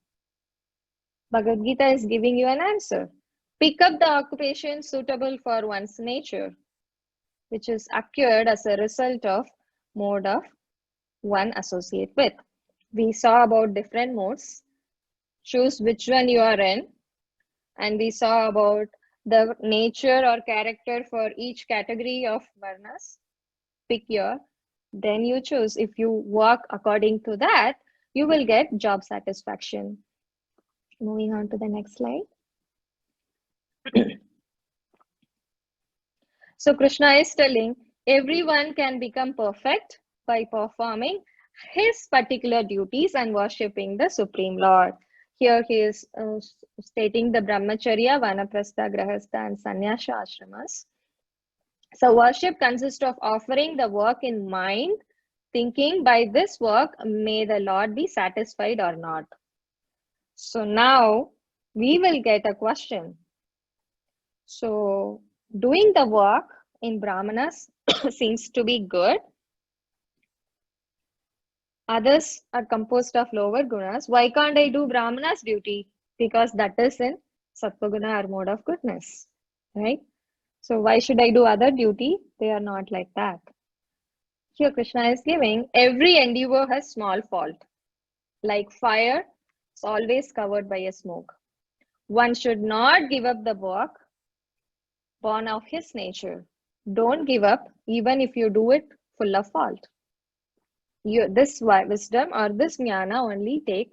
A: Bhagavad Gita is giving you an answer. Pick up the occupation suitable for one's nature, which is acquired as a result of mode of one associate with. We saw about different modes. Choose which one you are in. And we saw about the nature or character for each category of varnas. Pick your, then you choose. If you work according to that, you will get job satisfaction. Moving on to the next slide. So Krishna is telling everyone can become perfect by performing his particular duties and worshipping the Supreme Lord. Here he is stating the Brahmacharya, Vanaprastha, Grahastha and Sannyasa ashramas. So worship consists of offering the work in mind, thinking by this work, may the Lord be satisfied or not. So now we will get a question. So doing the work in Brahmanas seems to be good. Others are composed of lower gunas. Why can't I do Brahmanas duty? Because that is in Sattva-guna or mode of goodness, right? So why should I do other duty? They are not like that. Here Krishna is giving every endeavor has small fault. Like fire, it's always covered by a smoke. One should not give up the work born of his nature. Don't give up even if you do it full of fault. This wisdom or this jnana only take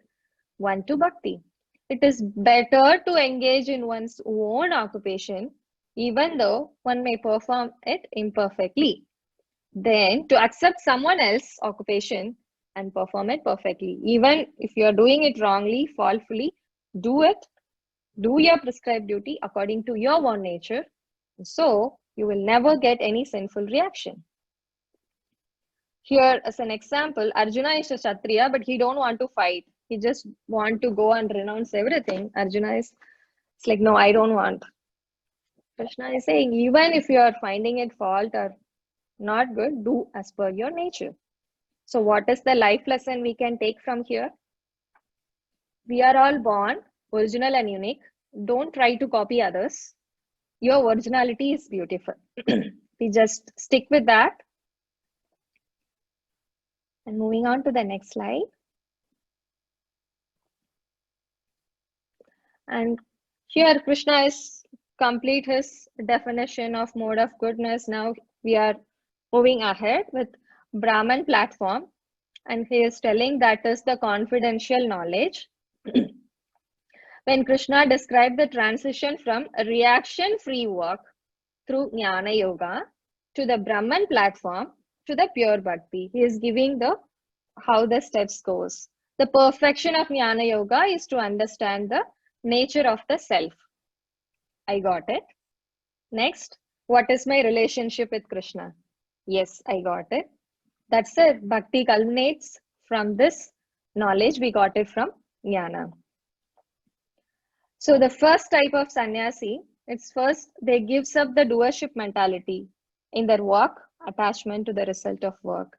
A: one to bhakti. It is better to engage in one's own occupation even though one may perform it imperfectly, than to accept someone else's occupation and perform it perfectly. Even if you are doing it wrongly, faultfully, do it. Do your prescribed duty according to your own nature. So you will never get any sinful reaction. Here as an example, Arjuna is a Kshatriya, but he don't want to fight. He just want to go and renounce everything. Arjuna is it's like, no, I don't want. Krishna is saying, even if you are finding it fault or not good, do as per your nature. So what is the life lesson we can take from here? We are all born original and unique. Don't try to copy others. Your originality is beautiful. We just stick with that. And moving on to the next slide. And here Krishna is complete his definition of mode of goodness. Now we are moving ahead with Brahman platform. And he is telling that is the confidential knowledge. When Krishna described the transition from reaction-free work through Jnana Yoga to the Brahman platform to the pure bhakti, he is giving the how the steps goes. The perfection of Jnana Yoga is to understand the nature of the self. I got it. Next, what is my relationship with Krishna? Yes, I got it. That's it. Bhakti culminates from this knowledge. We got it from Jnana. So the first type of sannyasi, it's first they gives up the doership mentality in their work, attachment to the result of work.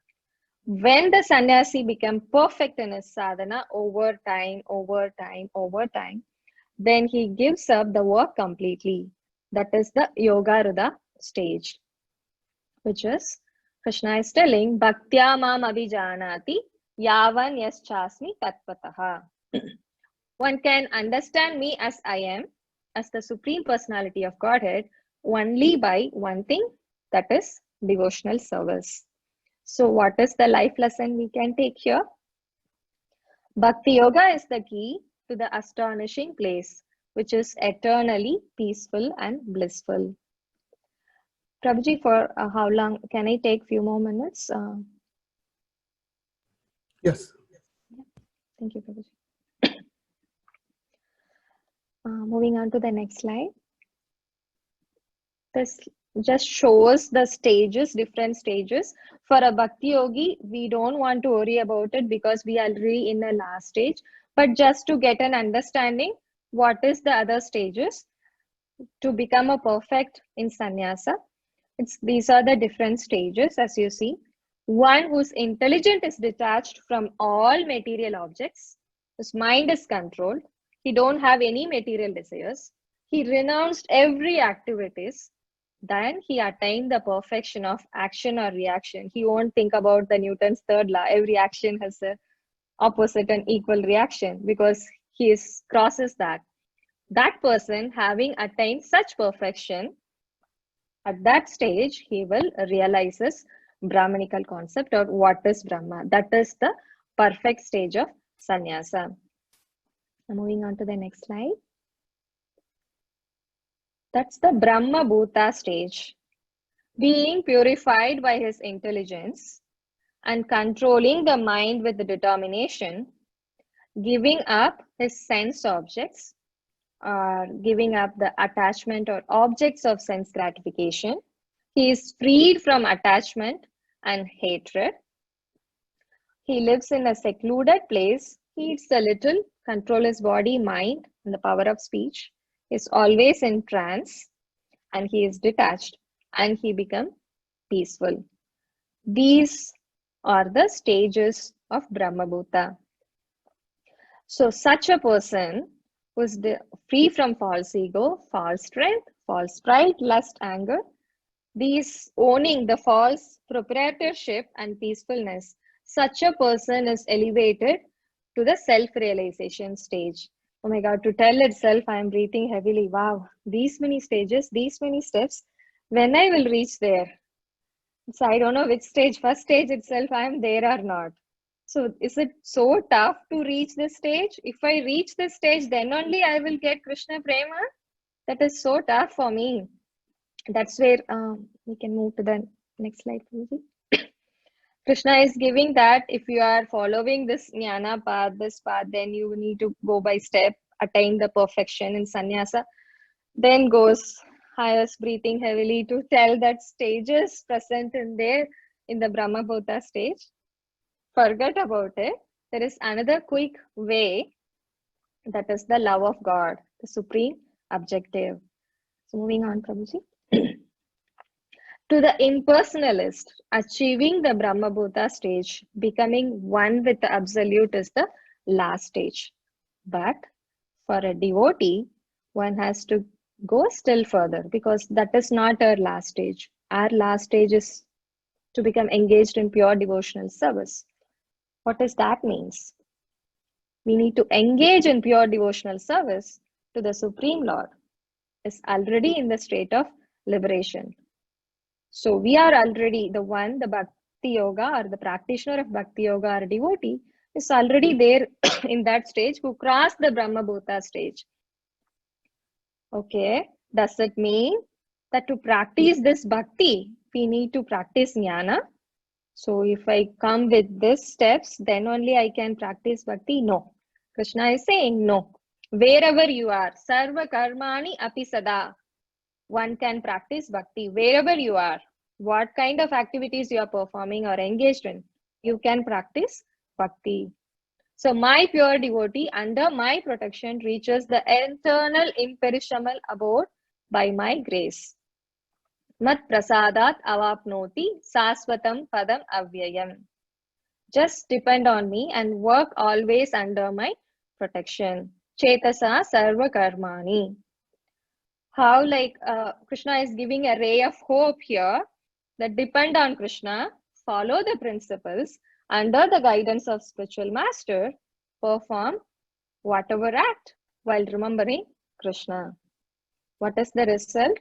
A: When the sannyasi become perfect in his sadhana over time, then he gives up the work completely. That is the yoga rudha stage, which is Krishna is telling bhaktya mam abhijanati yavan yaschasmi tatpataha. One can understand me as I am, as the Supreme Personality of Godhead, only by one thing, that is devotional service. So what is the life lesson we can take here? Bhakti Yoga is the key to the astonishing place, which is eternally peaceful and blissful. Prabhuji, for how long? Can I take few more minutes?
B: Yes.
A: Thank you, Prabhuji. Moving on to the next slide. This just shows the stages, different stages. For a Bhakti Yogi, we don't want to worry about it because we are already in the last stage. But just to get an understanding, what is the other stages to become a perfect in sannyasa? These are the different stages as you see. one whose intelligence is detached from all material objects, whose mind is controlled, he don't have any material desires, he renounced every activities, then he attained the perfection of action or reaction. He won't think about the Newton's third law. Every action has a opposite and equal reaction because he crosses that. That person having attained such perfection, at that stage, he will realize his Brahmanical concept or what is Brahma. That is the perfect stage of sannyasa. Moving on to the next slide. That's the Brahma Bhuta stage. Being purified by his intelligence and controlling the mind with determination, giving up his sense objects, or giving up the attachment or objects of sense gratification. He is freed from attachment and hatred. He lives in a secluded place. He eats a little, control his body, mind, and the power of speech. He is always in trance, and he is detached, and he becomes peaceful. These are the stages of Brahma Bhuta. So such a person who is free from false ego, false strength, false pride, lust, anger, these owning the false proprietorship and peacefulness, such a person is elevated to the self-realization stage. Oh my God, to tell itself, I am breathing heavily. Wow, these many stages, these many steps. When I will reach there? So I don't know which stage, first stage itself, I am there or not. So is it so tough to reach this stage? If I reach this stage, then only I will get Krishna Prema? That is so tough for me. That's where we can move to the next slide, please. Krishna is giving that if you are following this jnana path, this path, then you need to go by step, attain the perfection in sannyasa. Then goes highest breathing heavily to tell that stages present in there in the Brahma Bhuta stage. Forget about it. There is another quick way, that is the love of God, the supreme objective. So moving on, Prabhuji. To the impersonalist, achieving the Brahma Bhuta stage, becoming one with the absolute is the last stage. But for a devotee, one has to go still further because that is not our last stage. Our last stage is to become engaged in pure devotional service. What does that mean? We need to engage in pure devotional service to the Supreme Lord, is already in the state of liberation. So we are already the one, the Bhakti Yoga or the practitioner of Bhakti Yoga or devotee is already there in that stage who crossed the Brahma Bhuta stage. Okay, does it mean that to practice this Bhakti, we need to practice Jnana? So if I come with these steps, then only I can practice Bhakti? No. Krishna is saying no. Wherever you are, Sarva Karmani Api Sada, one can practice Bhakti wherever you are. What kind of activities you are performing or engaged in, you can practice Bhakti. So my pure devotee under my protection reaches the eternal imperishable abode by my grace. Mat prasadat avapnoti saswatam padam avyayam. Just depend on me and work always under my protection. Chetasa sarva karmani. How Krishna is giving a ray of hope here that depend on Krishna, follow the principles under the guidance of spiritual master, perform whatever act while remembering Krishna. What is the result?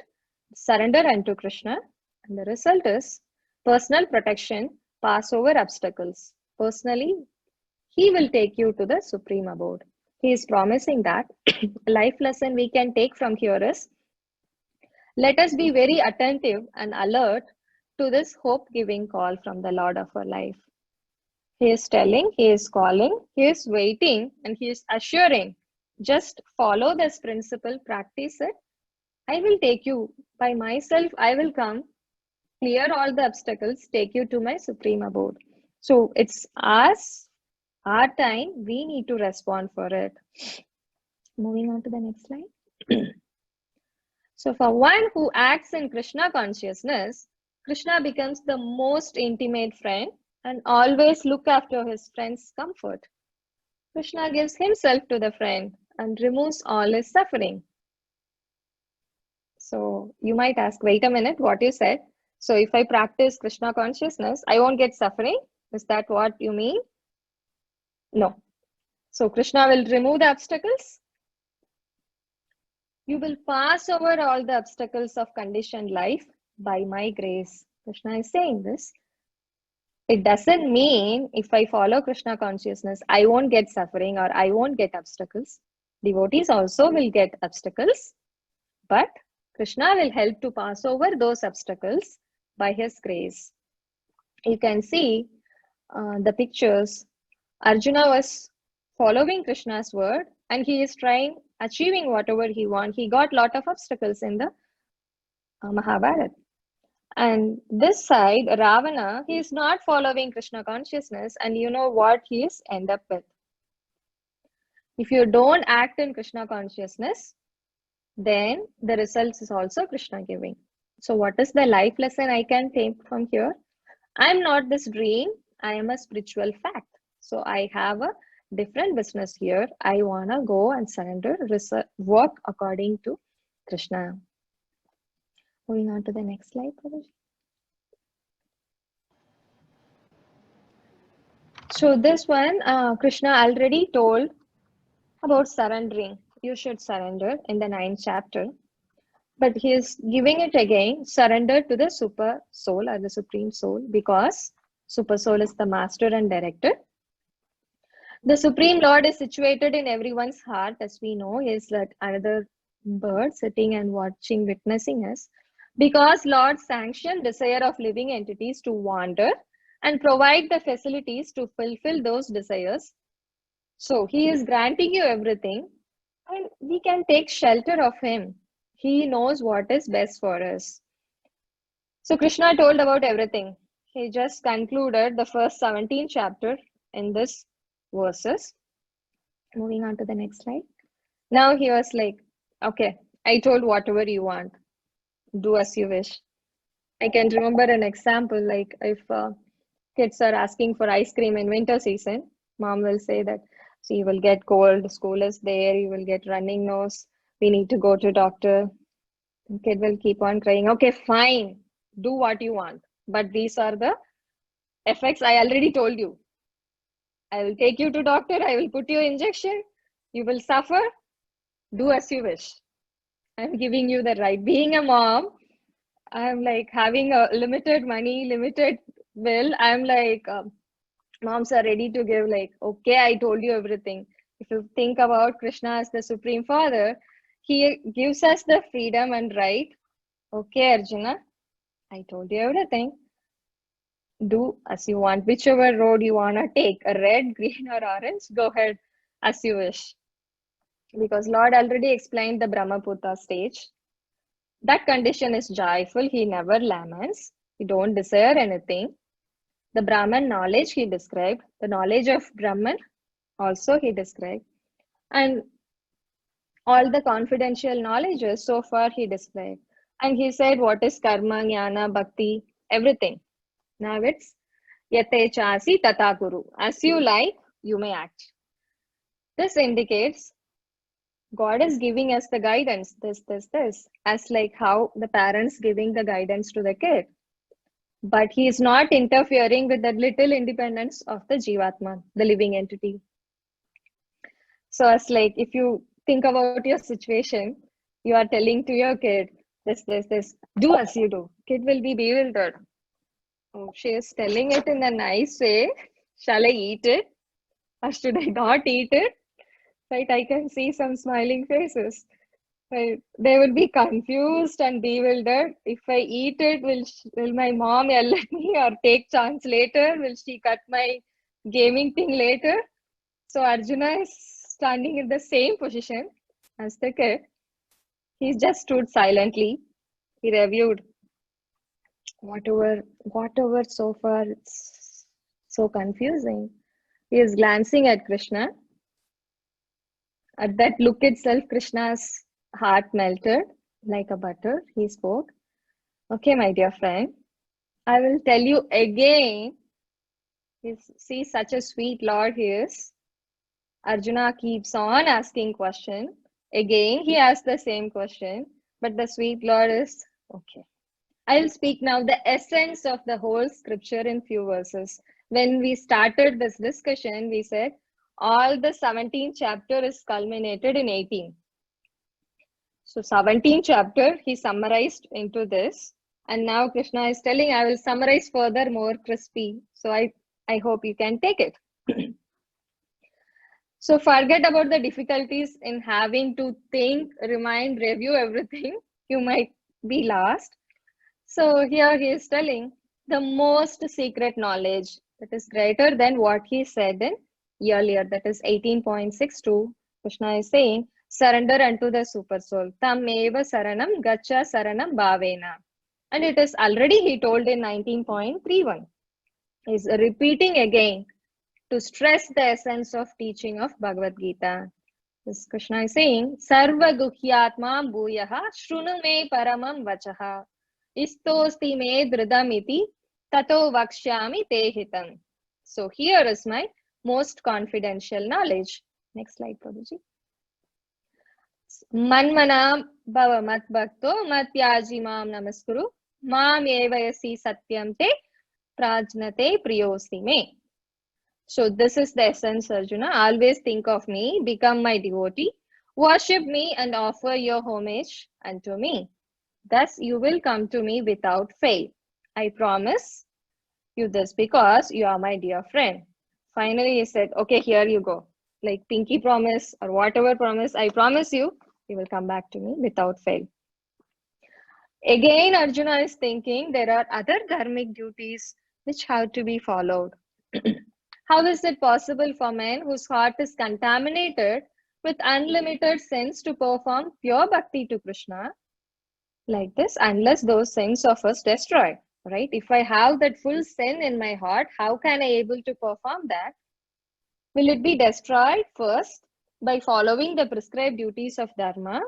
A: Surrender unto Krishna, and the result is personal protection, pass over obstacles. Personally, he will take you to the supreme abode. He is promising that. Life lesson we can take from here is, let us be very attentive and alert to this hope-giving call from the Lord of our life. He is telling, he is calling, he is waiting, and he is assuring, just follow this principle, practice it. I will take you by myself. I will come, clear all the obstacles, take you to my supreme abode. So it's us, our time, we need to respond for it. Moving on to the next slide. So for one who acts in Krishna consciousness, Krishna becomes the most intimate friend and always look after his friend's comfort. Krishna gives himself to the friend and removes all his suffering. So you might ask, wait a minute, what you said? So if I practice Krishna consciousness, I won't get suffering? Is that what you mean? No. So Krishna will remove the obstacles. You will pass over all the obstacles of conditioned life by my grace. Krishna is saying this. It doesn't mean if I follow Krishna consciousness, I won't get suffering or I won't get obstacles. Devotees also will get obstacles, but Krishna will help to pass over those obstacles by his grace. You can see the pictures. Arjuna was following Krishna's word and he is achieving whatever he wants. He got a lot of obstacles in the Mahabharata. And this side, Ravana, he is not following Krishna consciousness, and you know what he is end up with. If you don't act in Krishna consciousness, then the results is also Krishna giving. So what is the life lesson I can take from here? I am not this dream, I am a spiritual fact. So I have a different business here. I want to go and surrender, work according to Krishna. Moving on to the next slide, Prabhuji. So this one, Krishna already told about surrendering. You should surrender in the 9th chapter. But he is giving it again, surrender to the super soul or the supreme soul, because super soul is the master and director. The supreme Lord is situated in everyone's heart, as we know. He is like another bird sitting and watching, witnessing us. Because Lord sanctioned desire of living entities to wander and provide the facilities to fulfill those desires. So he is granting you everything and we can take shelter of him. He knows what is best for us. So Krishna told about everything. He just concluded the first 17 chapter in this verses. Moving on to the next slide. Now he was like, okay, I told whatever you want. Do as you wish. I can remember an example, like if kids are asking for ice cream in winter season, mom will say that, so you will get cold, school is there, you will get running nose, we need to go to doctor. The kid will keep on crying, okay, fine, do what you want. But these are the effects I already told you. I will take you to doctor, I will put you injection, you will suffer, do as you wish. I'm giving you the right. Being a mom, I'm like having a limited money, limited will. I'm like, moms are ready to give like, okay, I told you everything. If you think about Krishna as the Supreme Father, he gives us the freedom and right. Okay, Arjuna, I told you everything. Do as you want. Whichever road you want to take, a red, green or orange, go ahead as you wish. Because Lord already explained the Brahmaputra stage. That condition is joyful. He never laments. He don't desire anything. The Brahman knowledge he described. The knowledge of Brahman also he described. And all the confidential knowledges so far he described. And he said what is karma, jnana, bhakti, everything. Now it's yate chasi tata kuru. As you like, you may act. This indicates God is giving us the guidance, this, as like how the parents giving the guidance to the kid. But he is not interfering with the little independence of the Jivatma, the living entity. So as like, if you think about your situation, you are telling to your kid, this, do as you do. Kid will be bewildered. Oh, she is telling it in a nice way. Shall I eat it? Or should I not eat it? Right, I can see some smiling faces. Right, they will be confused and bewildered. If I eat it, will my mom yell at me or take chance later? Will she cut my gaming thing later? So Arjuna is standing in the same position as the kid. He just stood silently. He reviewed whatever so far. It's so confusing. He is glancing at Krishna. At that look itself, Krishna's heart melted like a butter. He spoke, okay, my dear friend, I will tell you again. See, such a sweet Lord he is. Arjuna keeps on asking question. Again, he asks the same question, but the sweet Lord is okay. I will speak now the essence of the whole scripture in few verses. When we started this discussion, we said all the 17th chapter is culminated in 18. So 17th chapter he summarized into this, and now Krishna is telling I will summarize further more crispy. So I hope you can take it. So forget about the difficulties in having to think, remind, review everything. You might be lost. So here he is telling the most secret knowledge that is greater than what he said in earlier, that is 18.62. Krishna is saying, surrender unto the super soul. Tam eva saranam gacha saranam bhavena. And it is already he told in 19.31. He is repeating again to stress the essence of teaching of Bhagavad Gita. This Krishna is saying, Sarva Guhyatma Bhuyaha Shrunu me Paramam Vachaha Istosti me Dridamiti Tato Vakshyami Te Hitam. So here is my most confidential knowledge. Next slide, Prabhuji. Manmana Bhava Mat Bhakto Matyaji Mam Namaskuru Mam Evayasi Satyam Te Prajnate Priyosi Me. So this is the essence, Arjuna. Always think of me, become my devotee, worship me and offer your homage unto me. Thus you will come to me without fail. I promise you this because you are my dear friend. Finally he said, okay, here you go. Like pinky promise or whatever promise, I promise you, you will come back to me without fail. Again, Arjuna is thinking there are other dharmic duties which have to be followed. How is it possible for men whose heart is contaminated with unlimited sins to perform pure bhakti to Krishna like this, unless those sins are first destroyed, right? If I have that full sin in my heart, how can I able to perform that? Will it be destroyed first by following the prescribed duties of Dharma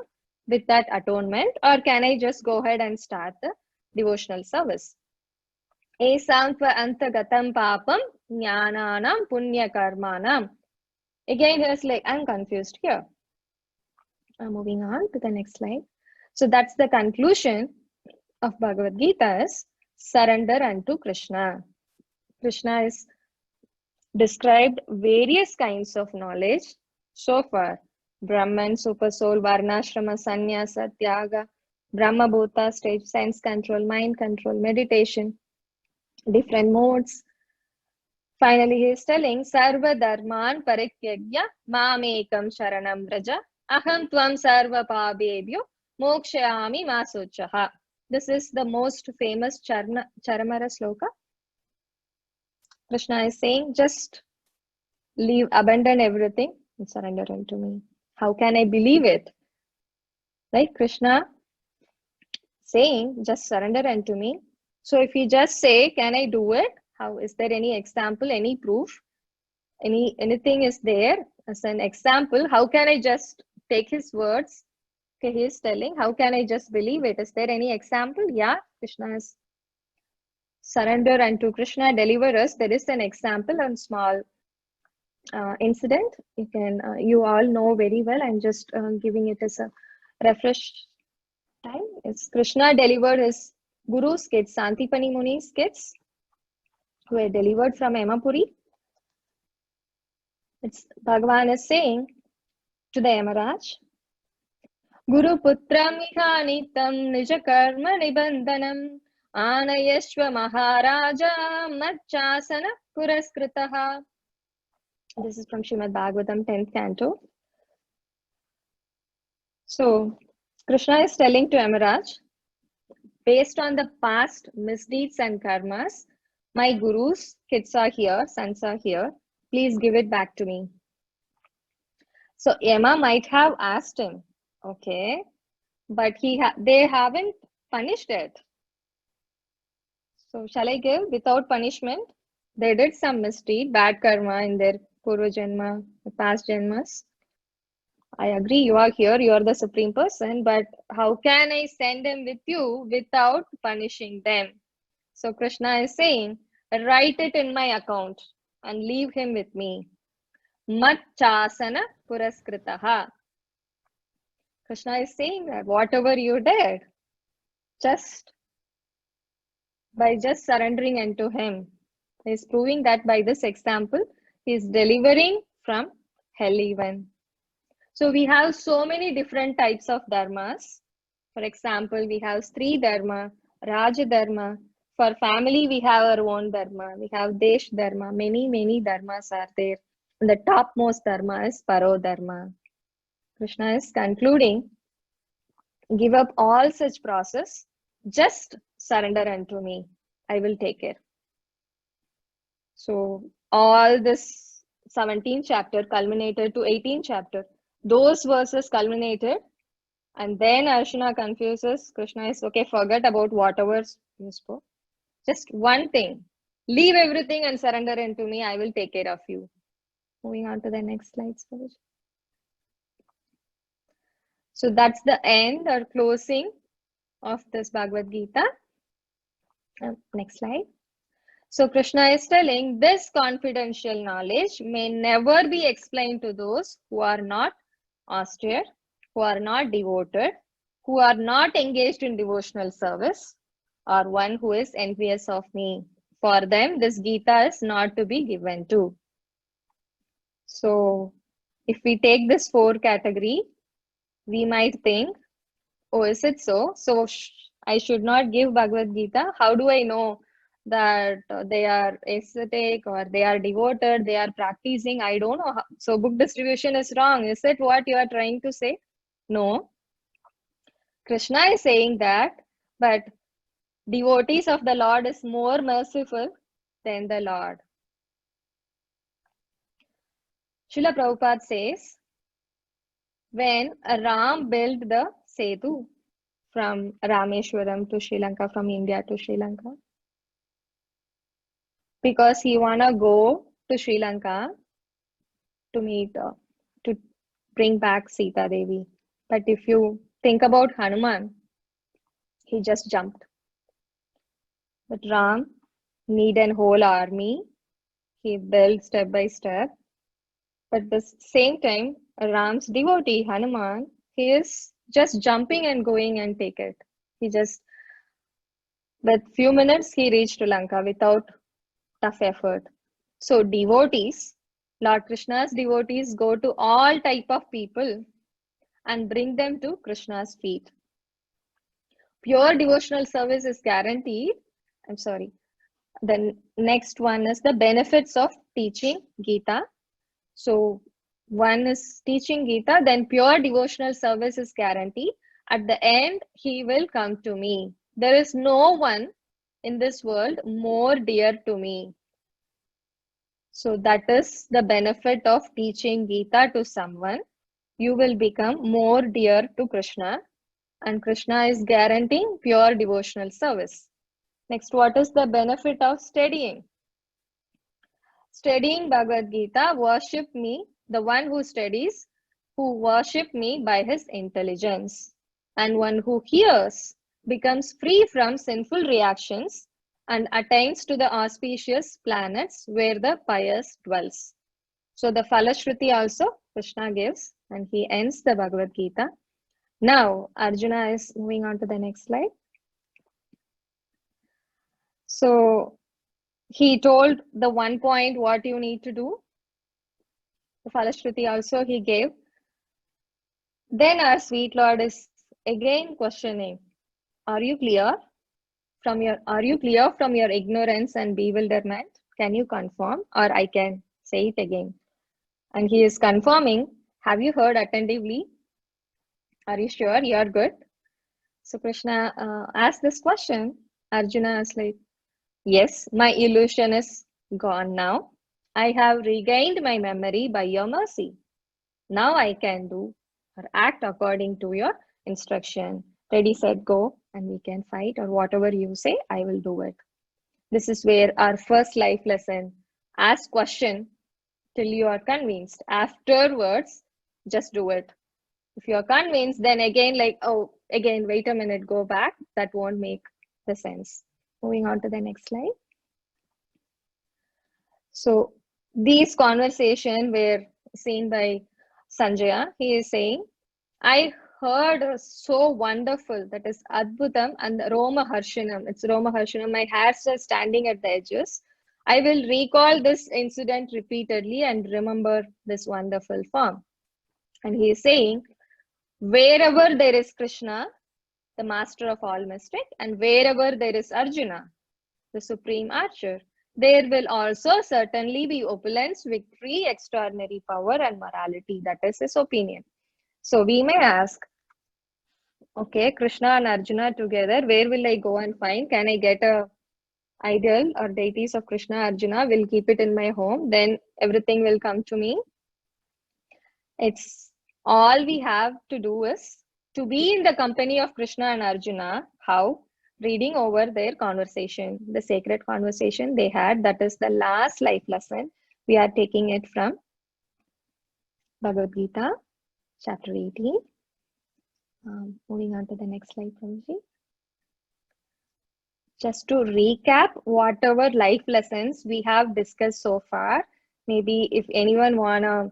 A: with that atonement, or can I just go ahead and start the devotional service? Esam tva antagatam papam jnananam punya karmanam. Again, here's like, I'm confused here. I'm moving on to the next slide. So that's the conclusion of Bhagavad Gita is surrender unto Krishna. Krishna is described various kinds of knowledge so far. Brahman, super soul, Varnashrama, Sannyasa, Tyaga, Brahma Bhota stage, sense control, mind control, meditation, different modes. Finally, he is telling Sarva Dharman Parityagya Mamekam Sharanam Vraja Aham Tvam Sarva Pabebhyo Mokshayami Masuchaha. This is the most famous Charamara sloka. Krishna is saying, just leave, abandon everything and surrender unto me. How can I believe it? Right? Krishna saying, just surrender unto me. So if you just say, can I do it? How is there any example, any proof? Anything is there as an example? How can I just take his words? Okay, he is telling, how can I just believe it? Is there any example? Yeah, Krishna is surrender unto Krishna, deliver us. There is an example and small incident. You can, you all know very well. I'm just giving it as a refresh time. It's Krishna delivered his Guru's kids, Santipani Muni's kids, who were delivered from Yamapuri. It's Bhagavan is saying to the Yamaraj, Guru Putra Mihanitam Nija Karma Nibandanam Anayashva Maharaja Matchasana Puraskritaha. This is from Srimad Bhagavatam 10th canto. So Krishna is telling to Yamaraj, based on the past misdeeds and karmas, my Guru's kids are here, sons are here. Please give it back to me. So Yama might have asked him, okay, but they haven't punished it. So shall I give without punishment? They did some misdeed, bad karma in their Purva Janma, past Janmas. I agree, you are here, you are the Supreme Person, but how can I send them with you without punishing them? So Krishna is saying, write it in my account and leave him with me. Mat chasana puraskritaha. Krishna is saying that whatever you did, just by just surrendering unto him, he is proving that by this example, he is delivering from hell even. So we have so many different types of dharmas. For example, we have Stri Dharma, Raj Dharma. For family, we have our own dharma. We have Desh Dharma. Many dharmas are there. And the topmost dharma is Paro Dharma. Krishna is concluding, give up all such process, just surrender unto me. I will take care. So all this 17th chapter culminated to 18th chapter. Those verses culminated, and then Arjuna confuses. Krishna is, okay, forget about whatever you spoke. Just one thing. Leave everything and surrender unto me. I will take care of you. Moving on to the next slide, Saroj. So that's the end or closing of this Bhagavad Gita. Next slide. So Krishna is telling this confidential knowledge may never be explained to those who are not austere, who are not devoted, who are not engaged in devotional service, or one who is envious of me. For them, this Gita is not to be given to. So if we take this 4 category, we might think, oh, is it so? So I should not give Bhagavad Gita. How do I know that they are ascetic or they are devoted, they are practicing? I don't know. So book distribution is wrong. Is it what you are trying to say? No. Krishna is saying that, but devotees of the Lord is more merciful than the Lord. Srila Prabhupada says, when Ram built the Setu from Rameshwaram to Sri Lanka, from India to Sri Lanka, because he wanna go to Sri Lanka to meet, to bring back Sita Devi. But if you think about Hanuman, he just jumped. But Ram need an whole army. He built step by step. But at the same time, Ram's devotee, Hanuman, he is just jumping and going and take it. He just, with few minutes, he reached Lanka without tough effort. So devotees, Lord Krishna's devotees go to all type of people and bring them to Krishna's feet. Pure devotional service is guaranteed. I'm sorry. The next one is the benefits of teaching Gita. So one is teaching Gita, then pure devotional service is guaranteed. At the end, he will come to me. There is no one in this world more dear to me. So that is the benefit of teaching Gita to someone. You will become more dear to Krishna, and Krishna is guaranteeing pure devotional service. Next, what is the benefit of studying? Studying Bhagavad Gita, worship me, the one who studies, who worship me by his intelligence. And one who hears becomes free from sinful reactions and attains to the auspicious planets where the pious dwells. So the Falashruti also Krishna gives, and he ends the Bhagavad Gita. Now Arjuna is moving on to the next slide. So he told the 1 point what you need to do. The Falashruti also he gave. Then our sweet Lord is again questioning, are you clear from your ignorance and bewilderment? Can you confirm, or I can say it again? And he is confirming, have you heard attentively? Are you sure you are good? So Krishna asked this question. Arjuna is like, yes, my illusion is gone now. I have regained my memory by your mercy. Now I can do or act according to your instruction. Ready, set, go, and we can fight, or whatever you say, I will do it. This is where our first life lesson. Ask question till you are convinced. Afterwards, just do it. If you are convinced, then again, like, oh, again, wait a minute, go back. That won't make the sense. Moving on to the next slide. So these conversations were seen by Sanjaya. He is saying, I heard so wonderful, that is Adbhutam and Roma Harshanam. It's Roma Harshanam. My hairs are standing at the edges. I will recall this incident repeatedly and remember this wonderful form. And he is saying, wherever there is Krishna, the master of all mystic, and wherever there is Arjuna, the supreme archer, there will also certainly be opulence, victory, extraordinary power, and morality. That is his opinion. So we may ask, okay, Krishna and Arjuna together, where will I go and find? Can I get a ideal or deities of Krishna, Arjuna? Will keep it in my home, then everything will come to me. It's all we have to do is to be in the company of Krishna and Arjuna. How? Reading over their conversation, the sacred conversation they had. That is the last life lesson. We are taking it from Bhagavad Gita, chapter 18. Moving on to the next slide, Prabhuji. Just to recap whatever life lessons we have discussed so far, maybe if anyone wanna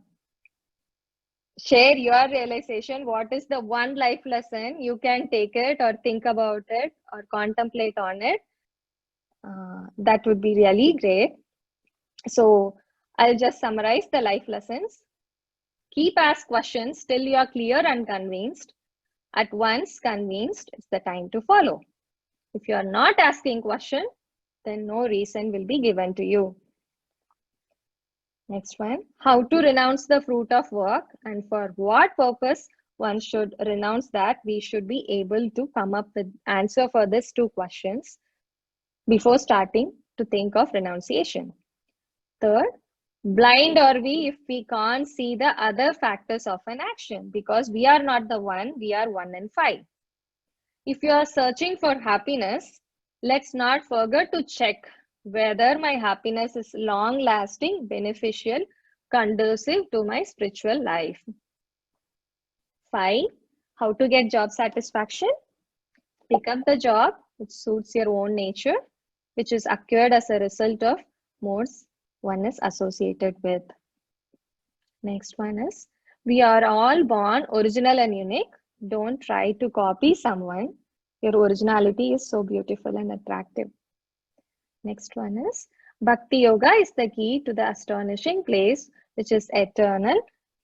A: share your realization, what is the one life lesson you can take it or think about it or contemplate on it, that would be really great. So I'll just summarize the life lessons. Keep ask questions till you are clear and convinced. At once convinced, it's the time to follow. If you are not asking question, then no reason will be given to you. Next one, how to renounce the fruit of work and for what purpose one should renounce that. We should be able to come up with answer for these two questions before starting to think of renunciation. Third, blind are we if we can't see the other factors of an action, because we are not the one, we are one and five. If you are searching for happiness, let's not forget to check whether my happiness is long-lasting, beneficial, conducive to my spiritual life. 5. How to get job satisfaction? Pick up the job which suits your own nature, which is acquired as a result of modes one is associated with. Next one is, we are all born original and unique. Don't try to copy someone. Your originality is so beautiful and attractive. Next one is, Bhakti Yoga is the key to the astonishing place, which is eternal,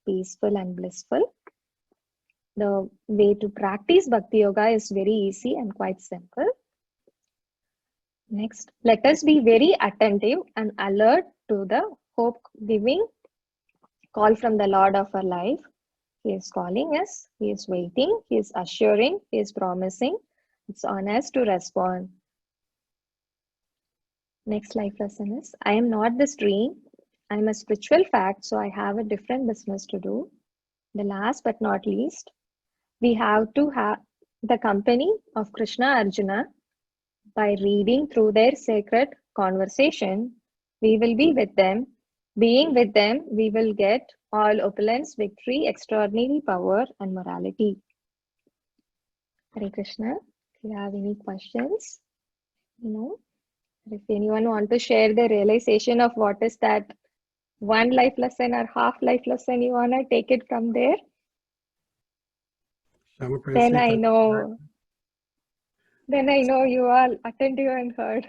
A: peaceful and blissful. The way to practice Bhakti Yoga is very easy and quite simple. Next, let us be very attentive and alert to the hope-giving call from the Lord of our life. He is calling us, He is waiting, He is assuring, He is promising. It's on us to respond. Next life lesson is, I am not this dream. I am a spiritual fact, so I have a different business to do. The last but not least, we have to have the company of Krishna Arjuna. By reading through their sacred conversation, we will be with them. Being with them, we will get all opulence, victory, extraordinary power, and morality. Hare Krishna. If you have any questions, if anyone want to share the realization of what is that one life lesson or half life lesson, you want to take it from there, then I know you are attentive and heard.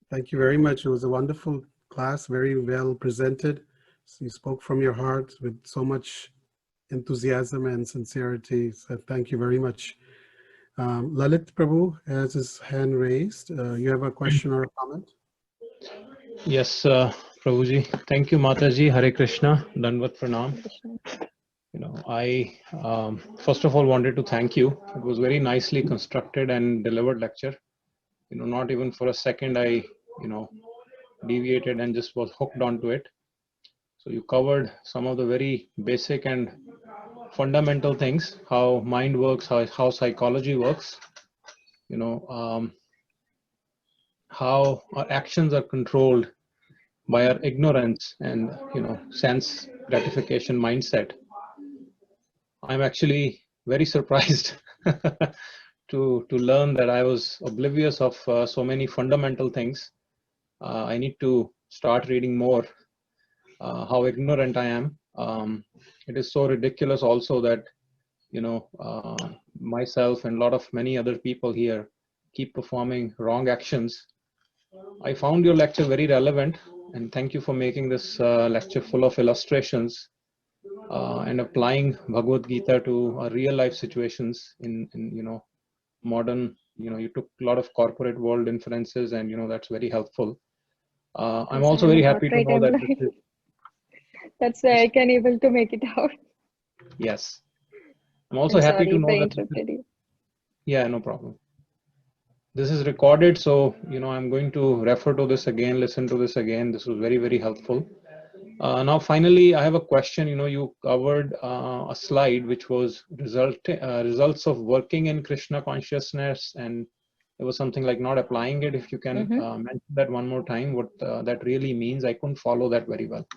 B: Thank you very much. It was a wonderful class, very well presented. So you spoke from your heart with so much enthusiasm and sincerity. So thank you very much. Lalit Prabhu has his hand raised. You have a question or a comment?
D: Yes, Prabhuji. Thank you, Mataji. Hare Krishna. Dandavat Pranam. I first of all wanted to thank you. It was very nicely constructed and delivered lecture. Not even for a second I, deviated and just was hooked onto it. So you covered some of the very basic and fundamental things, how mind works, how psychology works, how our actions are controlled by our ignorance and, sense gratification mindset. I'm actually very surprised to learn that I was oblivious of so many fundamental things. I need to start reading more. How ignorant I am. It is so ridiculous also that, you know, myself and a lot of many other people here keep performing wrong actions. I found your lecture very relevant, and thank you for making this lecture full of illustrations and applying Bhagavad Gita to real life situations in you know, modern, you know, you took a lot of corporate world inferences, and you know, that's very helpful. I'm
A: Yes,
D: also
A: I am
D: very
A: a
D: happy to
A: corporate
D: know that this
A: employee.
D: is,
A: That's why I can able to make it out.
D: yes. I'm also
A: I'm
D: happy
A: sorry
D: to
A: if
D: know
A: I
D: that this is,
A: interrupted you.
D: yeah, no problem. This is recorded, so you know, I'm going to refer to this again, listen to this again. This was very, very helpful. Now, finally, I have a question. You know, you covered a slide which was results of working in Krishna consciousness, and it was something like not applying it. If you can mention that one more time, what that really means. I couldn't follow that very well.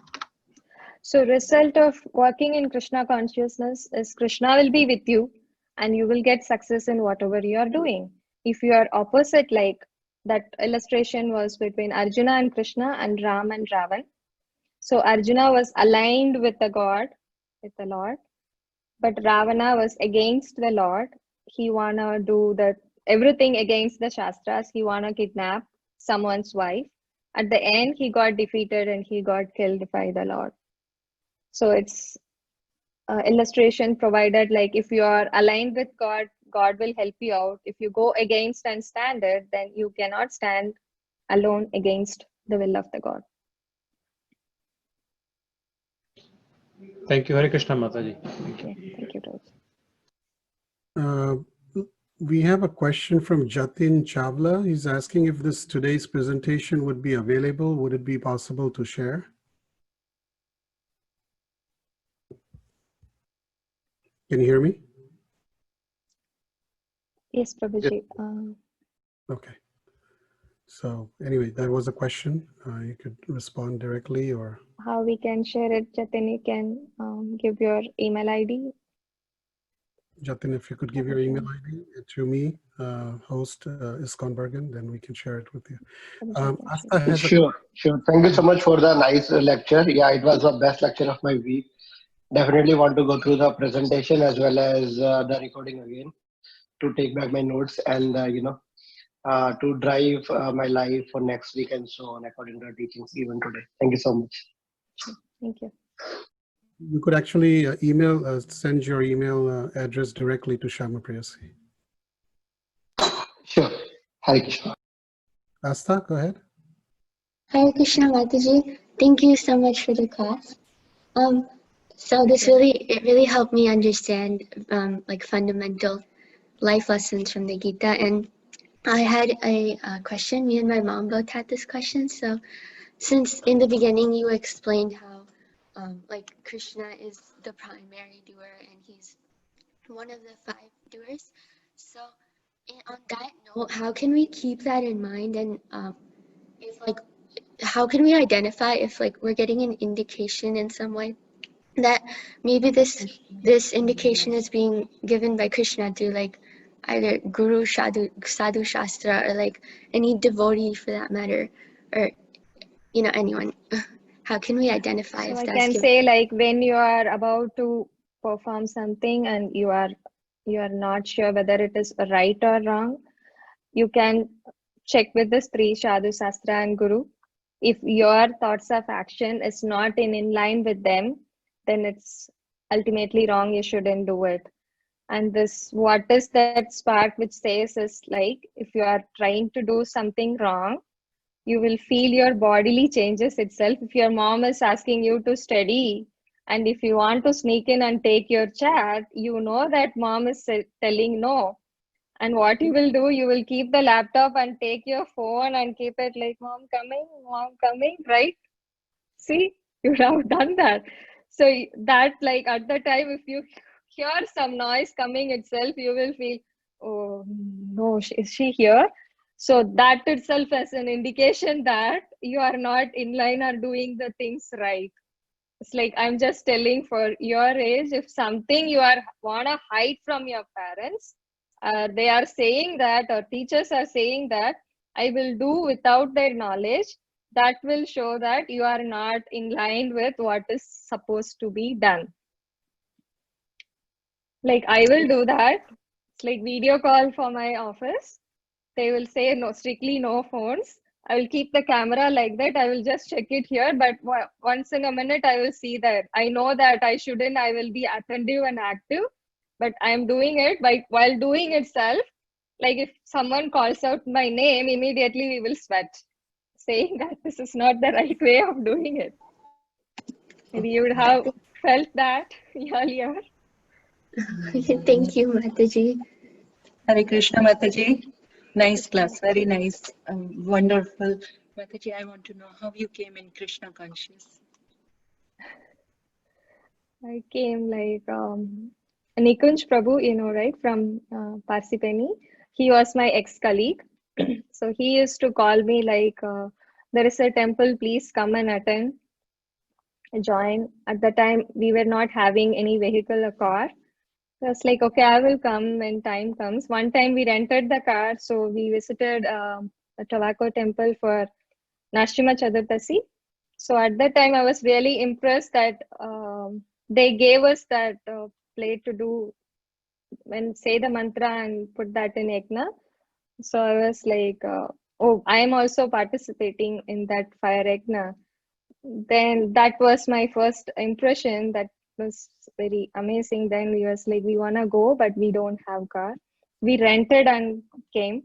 A: So result of working in Krishna consciousness is Krishna will be with you and you will get success in whatever you are doing. If you are opposite, like that illustration was between Arjuna and Krishna and Ram and Ravan. So Arjuna was aligned with the God, with the Lord, but Ravana was against the Lord. He wanna do everything against the Shastras. He wanna kidnap someone's wife. At the end, he got defeated and he got killed by the Lord. So it's illustration provided, like if you are aligned with God, God will help you out. If you go against and stand it, then you cannot stand alone against the will of the God.
D: Thank you, Hare Krishna Mataji. Thank you.
A: Yeah, thank you, Rose.
B: We have a question from Jatin Chavla. He's asking if today's presentation would be available. Would it be possible to share? Can you hear me?
A: Yes, Prabhuji.
B: Okay. So anyway, that was a question. You could respond directly, or
A: How we can share it, Jatin? You can give your email ID.
B: Jatin, if you could give your email ID to me, host ISKCON Bergen, then we can share it with you. Asta has
F: Sure. Thank you so much for the nice lecture. Yeah, it was the best lecture of my week. Definitely want to go through the presentation as well as the recording again to take back my notes and to drive my life for next week and so on according to the teachings even today. Thank you so much.
A: Thank you.
B: You could actually send your email address directly to Shama Priyasi.
F: Sure. Hare Krishna.
B: Asta, go ahead.
G: Hare Krishna Mataji, thank you so much for the class. So this really helped me understand like fundamental life lessons from the Gita. And I had a question. Me and my mom both had this question. So since in the beginning you explained how like Krishna is the primary doer and he's one of the 5 doers. So on that note, how can we keep that in mind? And if like, how can we identify if like we're getting an indication in some way that maybe this indication is being given by Krishna through like either Guru, Sadhu Shastra, or like any devotee for that matter, or you know, anyone. How can we identify
A: So
G: if
A: I
G: that's
A: can
G: given?
A: say, like when you are about to perform something and you are not sure whether it is right or wrong, you can check with the Sri, Sadhu, Shastra and Guru. If your thoughts of action is not in line with them, then it's ultimately wrong. You shouldn't do it. And this, what is that spark which says is like, if you are trying to do something wrong, you will feel your bodily changes itself. If your mom is asking you to study, and if you want to sneak in and take your chat, you know that mom is telling no. And what you will do, you will keep the laptop and take your phone and keep it like, mom coming, right? See, you have done that. So that, like at the time, if you hear some noise coming itself, you will feel, oh no, is she here? So that itself is an indication that you are not in line or doing the things right. It's like, I'm just telling for your age, if something you wanna hide from your parents, they are saying that, or teachers are saying that I will do without their knowledge, that will show that you are not in line with what is supposed to be done. Like I will do that. It's like video call for my office. They will say no, strictly no phones. I will keep the camera like that. I will just check it here, but once in a minute I will see that. I know that I shouldn't. I will be attentive and active, but I am doing it. While doing itself, like if someone calls out my name, immediately we will sweat, saying that this is not the right way of doing it. Maybe you would have felt that earlier.
G: Thank you, Mataji.
H: Hare Krishna, Mataji. Nice class, very nice, wonderful. Mataji, I want to know how you came in Krishna conscious.
A: I came like Nikunj Prabhu, you know, right, from Parsipeni. He was my ex-colleague. So he used to call me like, there is a temple, please come and attend, join. At the time, we were not having any vehicle or car. So I was like, okay, I will come when time comes. One time we rented the car, so we visited the tobacco temple for Nashima Chaturthasi. So at that time, I was really impressed that they gave us that plate to do and say the mantra and put that in yajna. So I was like, oh, I am also participating in that fire yajna. Then that was my first impression. That was very amazing. Then we was like, we want to go, but we don't have car. We rented and came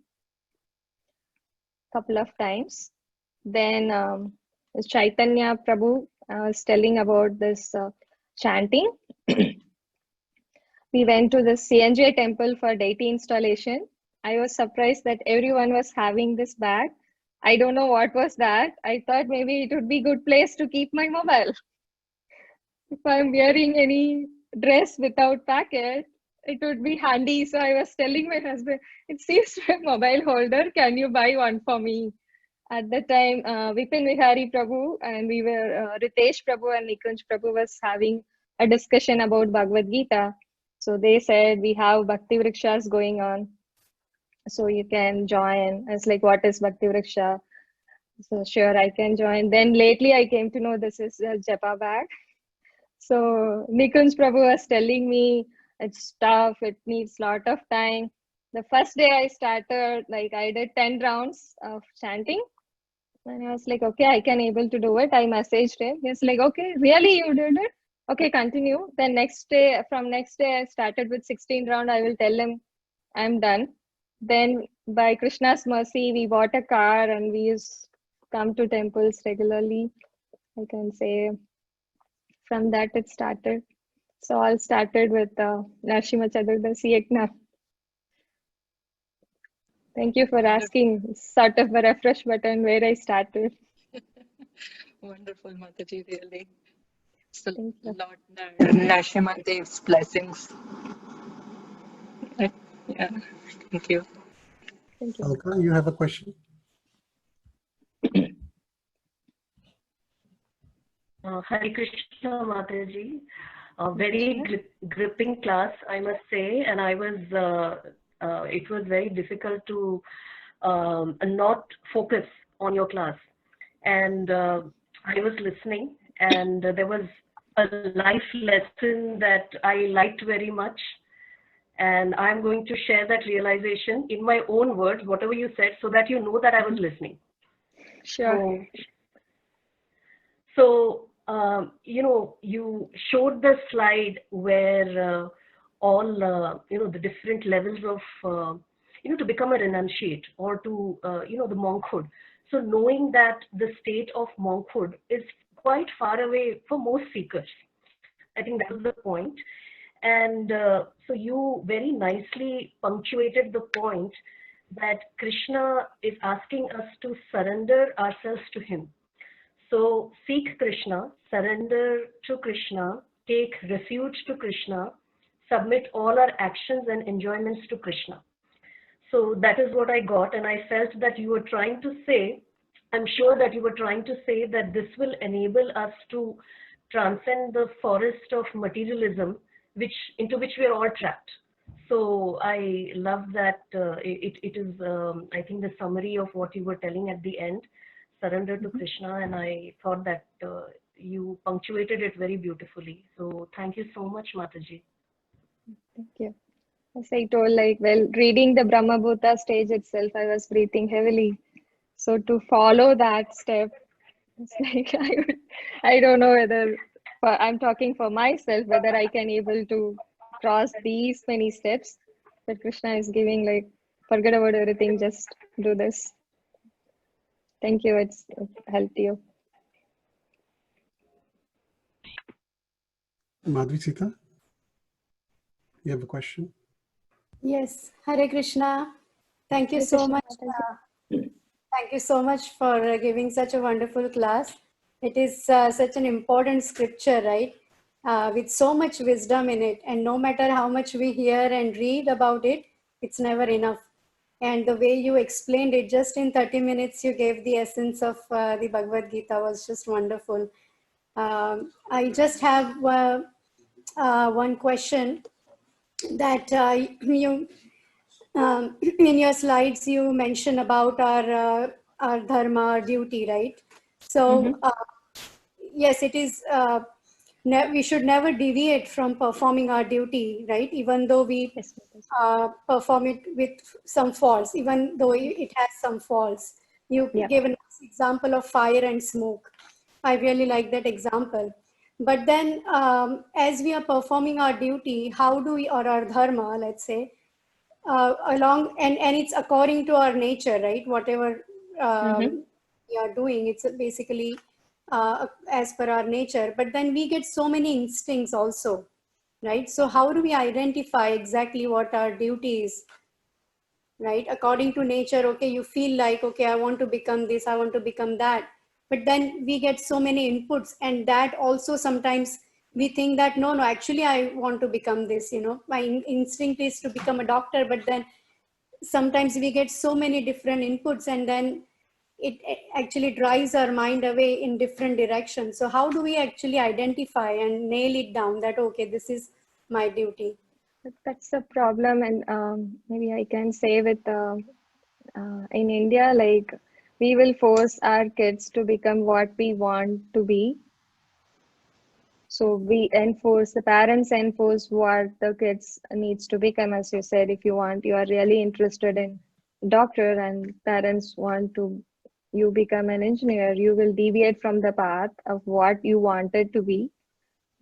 A: couple of times. Then Chaitanya Prabhu was telling about this chanting. We went to the CNJ temple for deity installation. I was surprised that everyone was having this bag. I don't know what was that. I thought maybe it would be a good place to keep my mobile. If I'm wearing any dress without packet, it would be handy. So I was telling my husband, it seems to be a mobile holder. Can you buy one for me? At the time, Vipin Vihari Prabhu and we were, Ritesh Prabhu and Nikunj Prabhu was having a discussion about Bhagavad Gita. So they said, we have Bhakti Vrikshas going on. So you can join. I was like, what is Bhakti Vriksha? So sure, I can join. Then lately I came to know this is a Japa bag. So Nikunj Prabhu was telling me it's tough, it needs a lot of time. The first day I started, like I did 10 rounds of chanting. And I was like, okay, I can able to do it. I messaged him. He was like, okay, really you did it? Okay, continue. Then next day, from next day, I started with 16 round. I will tell him I'm done. Then by Krishna's mercy, we bought a car and we used to come to temples regularly. I can say from that it started. So all started with Nashima Chaturthasi Yajna. Thank you for asking. Sort of a refresh button where I started.
H: Wonderful, Mataji, really. So Lord Narasimha Dev's blessings. Yeah, thank you.
A: Thank you.
B: Alka, you have a question?
I: Hare Krishna, Mataji. A very gripping class, I must say, and I was. It was very difficult to not focus on your class, and I was listening, and there was a life lesson that I liked very much, and I'm going to share that realization in my own words, whatever you said, so that you know that I was listening.
A: Sure.
I: So you know, you showed the slide where all, you know, the different levels of, you know, to become a renunciate or to, you know, the monkhood. So knowing that the state of monkhood is quite far away for most seekers. I think that was the point. And so you very nicely punctuated the point that Krishna is asking us to surrender ourselves to him. So seek Krishna, surrender to Krishna, take refuge to Krishna, submit all our actions and enjoyments to Krishna. So that is what I got, and I felt that you were trying to say, I'm sure that you were trying to say that this will enable us to transcend the forest of materialism into which we are all trapped. So I love that it is, I think, the summary of what you were telling at the end, surrender to Krishna, and I thought that you punctuated it very beautifully. So thank you so much, Mataji.
A: Thank you. As I told, like, well, reading the Brahma Bhuta stage itself, I was breathing heavily. So to follow that step, it's like I don't know whether I'm talking for myself, whether I can able to cross these many steps that Krishna is giving, like, forget about everything, just do this. Thank you. It helped you.
B: Madhvi Sita, you have a question?
J: Yes, Hare Krishna. Thank you
A: Hare
J: so
A: Krishna,
J: much.
A: Mataji.
J: Thank you so much for giving such a wonderful class. It is such an important scripture, right? With so much wisdom in it. And no matter how much we hear and read about it, it's never enough. And the way you explained it, just in 30 minutes, you gave the essence of the Bhagavad Gita was just wonderful. I just have one question that you in your slides you mentioned about our dharma, our duty, right? So yes, it is. We should never deviate from performing our duty, right? Even though we
A: Yes,
J: perform it with some faults, even though it has some faults. You gave an example of fire and smoke. I really like that example. But then, as we are performing our duty, how do we, or our dharma, let's say, along, and it's according to our nature, right? Whatever we are doing, it's basically as per our nature. But then we get so many instincts also, right? So how do we identify exactly what our duty is, right? According to nature, okay, you feel like, okay, I want to become this, I want to become that. But then we get so many inputs, and that also sometimes we think that, no, actually I want to become this, my instinct is to become a doctor. But then sometimes we get so many different inputs, and then it actually drives our mind away in different directions. So how do we actually identify and nail it down that, okay, this is my duty?
A: That's the problem. And maybe I can say with in India, like, we will force our kids to become what we want to be. So we enforce, the parents enforce what the kids needs to become. As you said, if you are really interested in doctor, and parents want to you become an engineer, you will deviate from the path of what you wanted to be.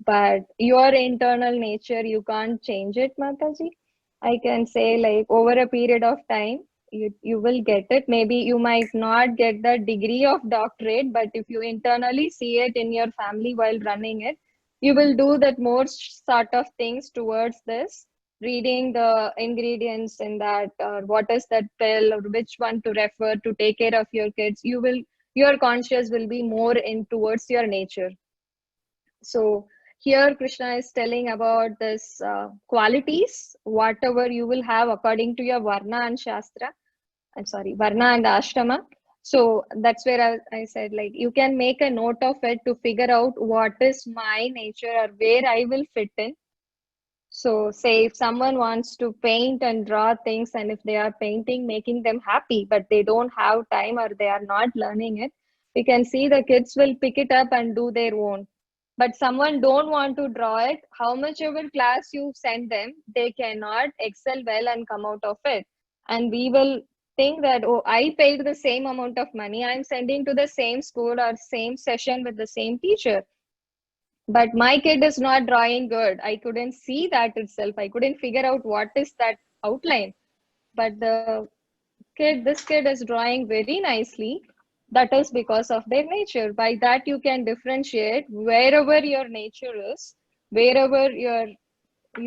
A: But your internal nature, you can't change it, Mataji. I can say, like, over a period of time, you will get it. Maybe you might not get the degree of doctorate, but if you internally see it in your family while running it, you will do that more sort of things towards this, reading the ingredients in that, or what is that pill, or which one to refer to take care of your kids. Your conscious will be more in towards your nature. So here Krishna is telling about this qualities, whatever you will have according to your Varna and Shastra. I'm sorry, Varna and Ashrama. So that's where I said, like, you can make a note of it to figure out what is my nature or where I will fit in. So say if someone wants to paint and draw things, and if they are painting, making them happy, but they don't have time or they are not learning it, we can see the kids will pick it up and do their own. But someone don't want to draw it, how much ever class you send them, they cannot excel well and come out of it. And we will think that, oh, I paid the same amount of money, I'm sending to the same school or same session with the same teacher, but my kid is not drawing good. I couldn't see that itself. I couldn't figure out what is that outline. But this kid is drawing very nicely. That is because of their nature. By that you can differentiate wherever your nature is, wherever you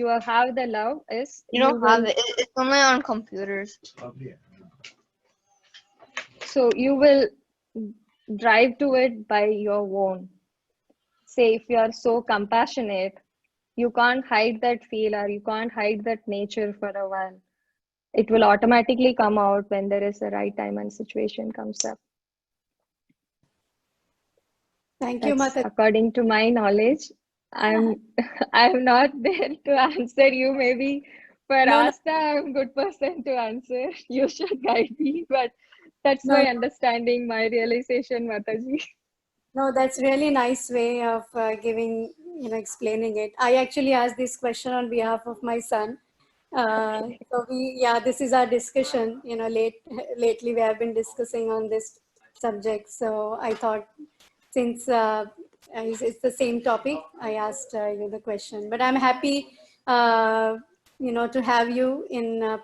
A: have the love is.
K: You don't have it. It's only on computers.
A: So you will drive to it by your own. Say if you are so compassionate, you can't hide that feel, or you can't hide that nature for a while. It will automatically come out when there is a right time and situation comes up.
J: Thank you, Mataji.
A: According to my knowledge, I'm not there to answer you. Maybe For
J: No, no.
A: Asta, I'm a good person to answer. You should guide me, but that's my understanding, my realization, Mataji.
J: No, that's really nice way of giving, explaining it. I actually asked this question on behalf of my son. So this is our discussion. Lately we have been discussing on this subject. So I thought, since it's the same topic, I asked you the question. But I'm happy, to have you in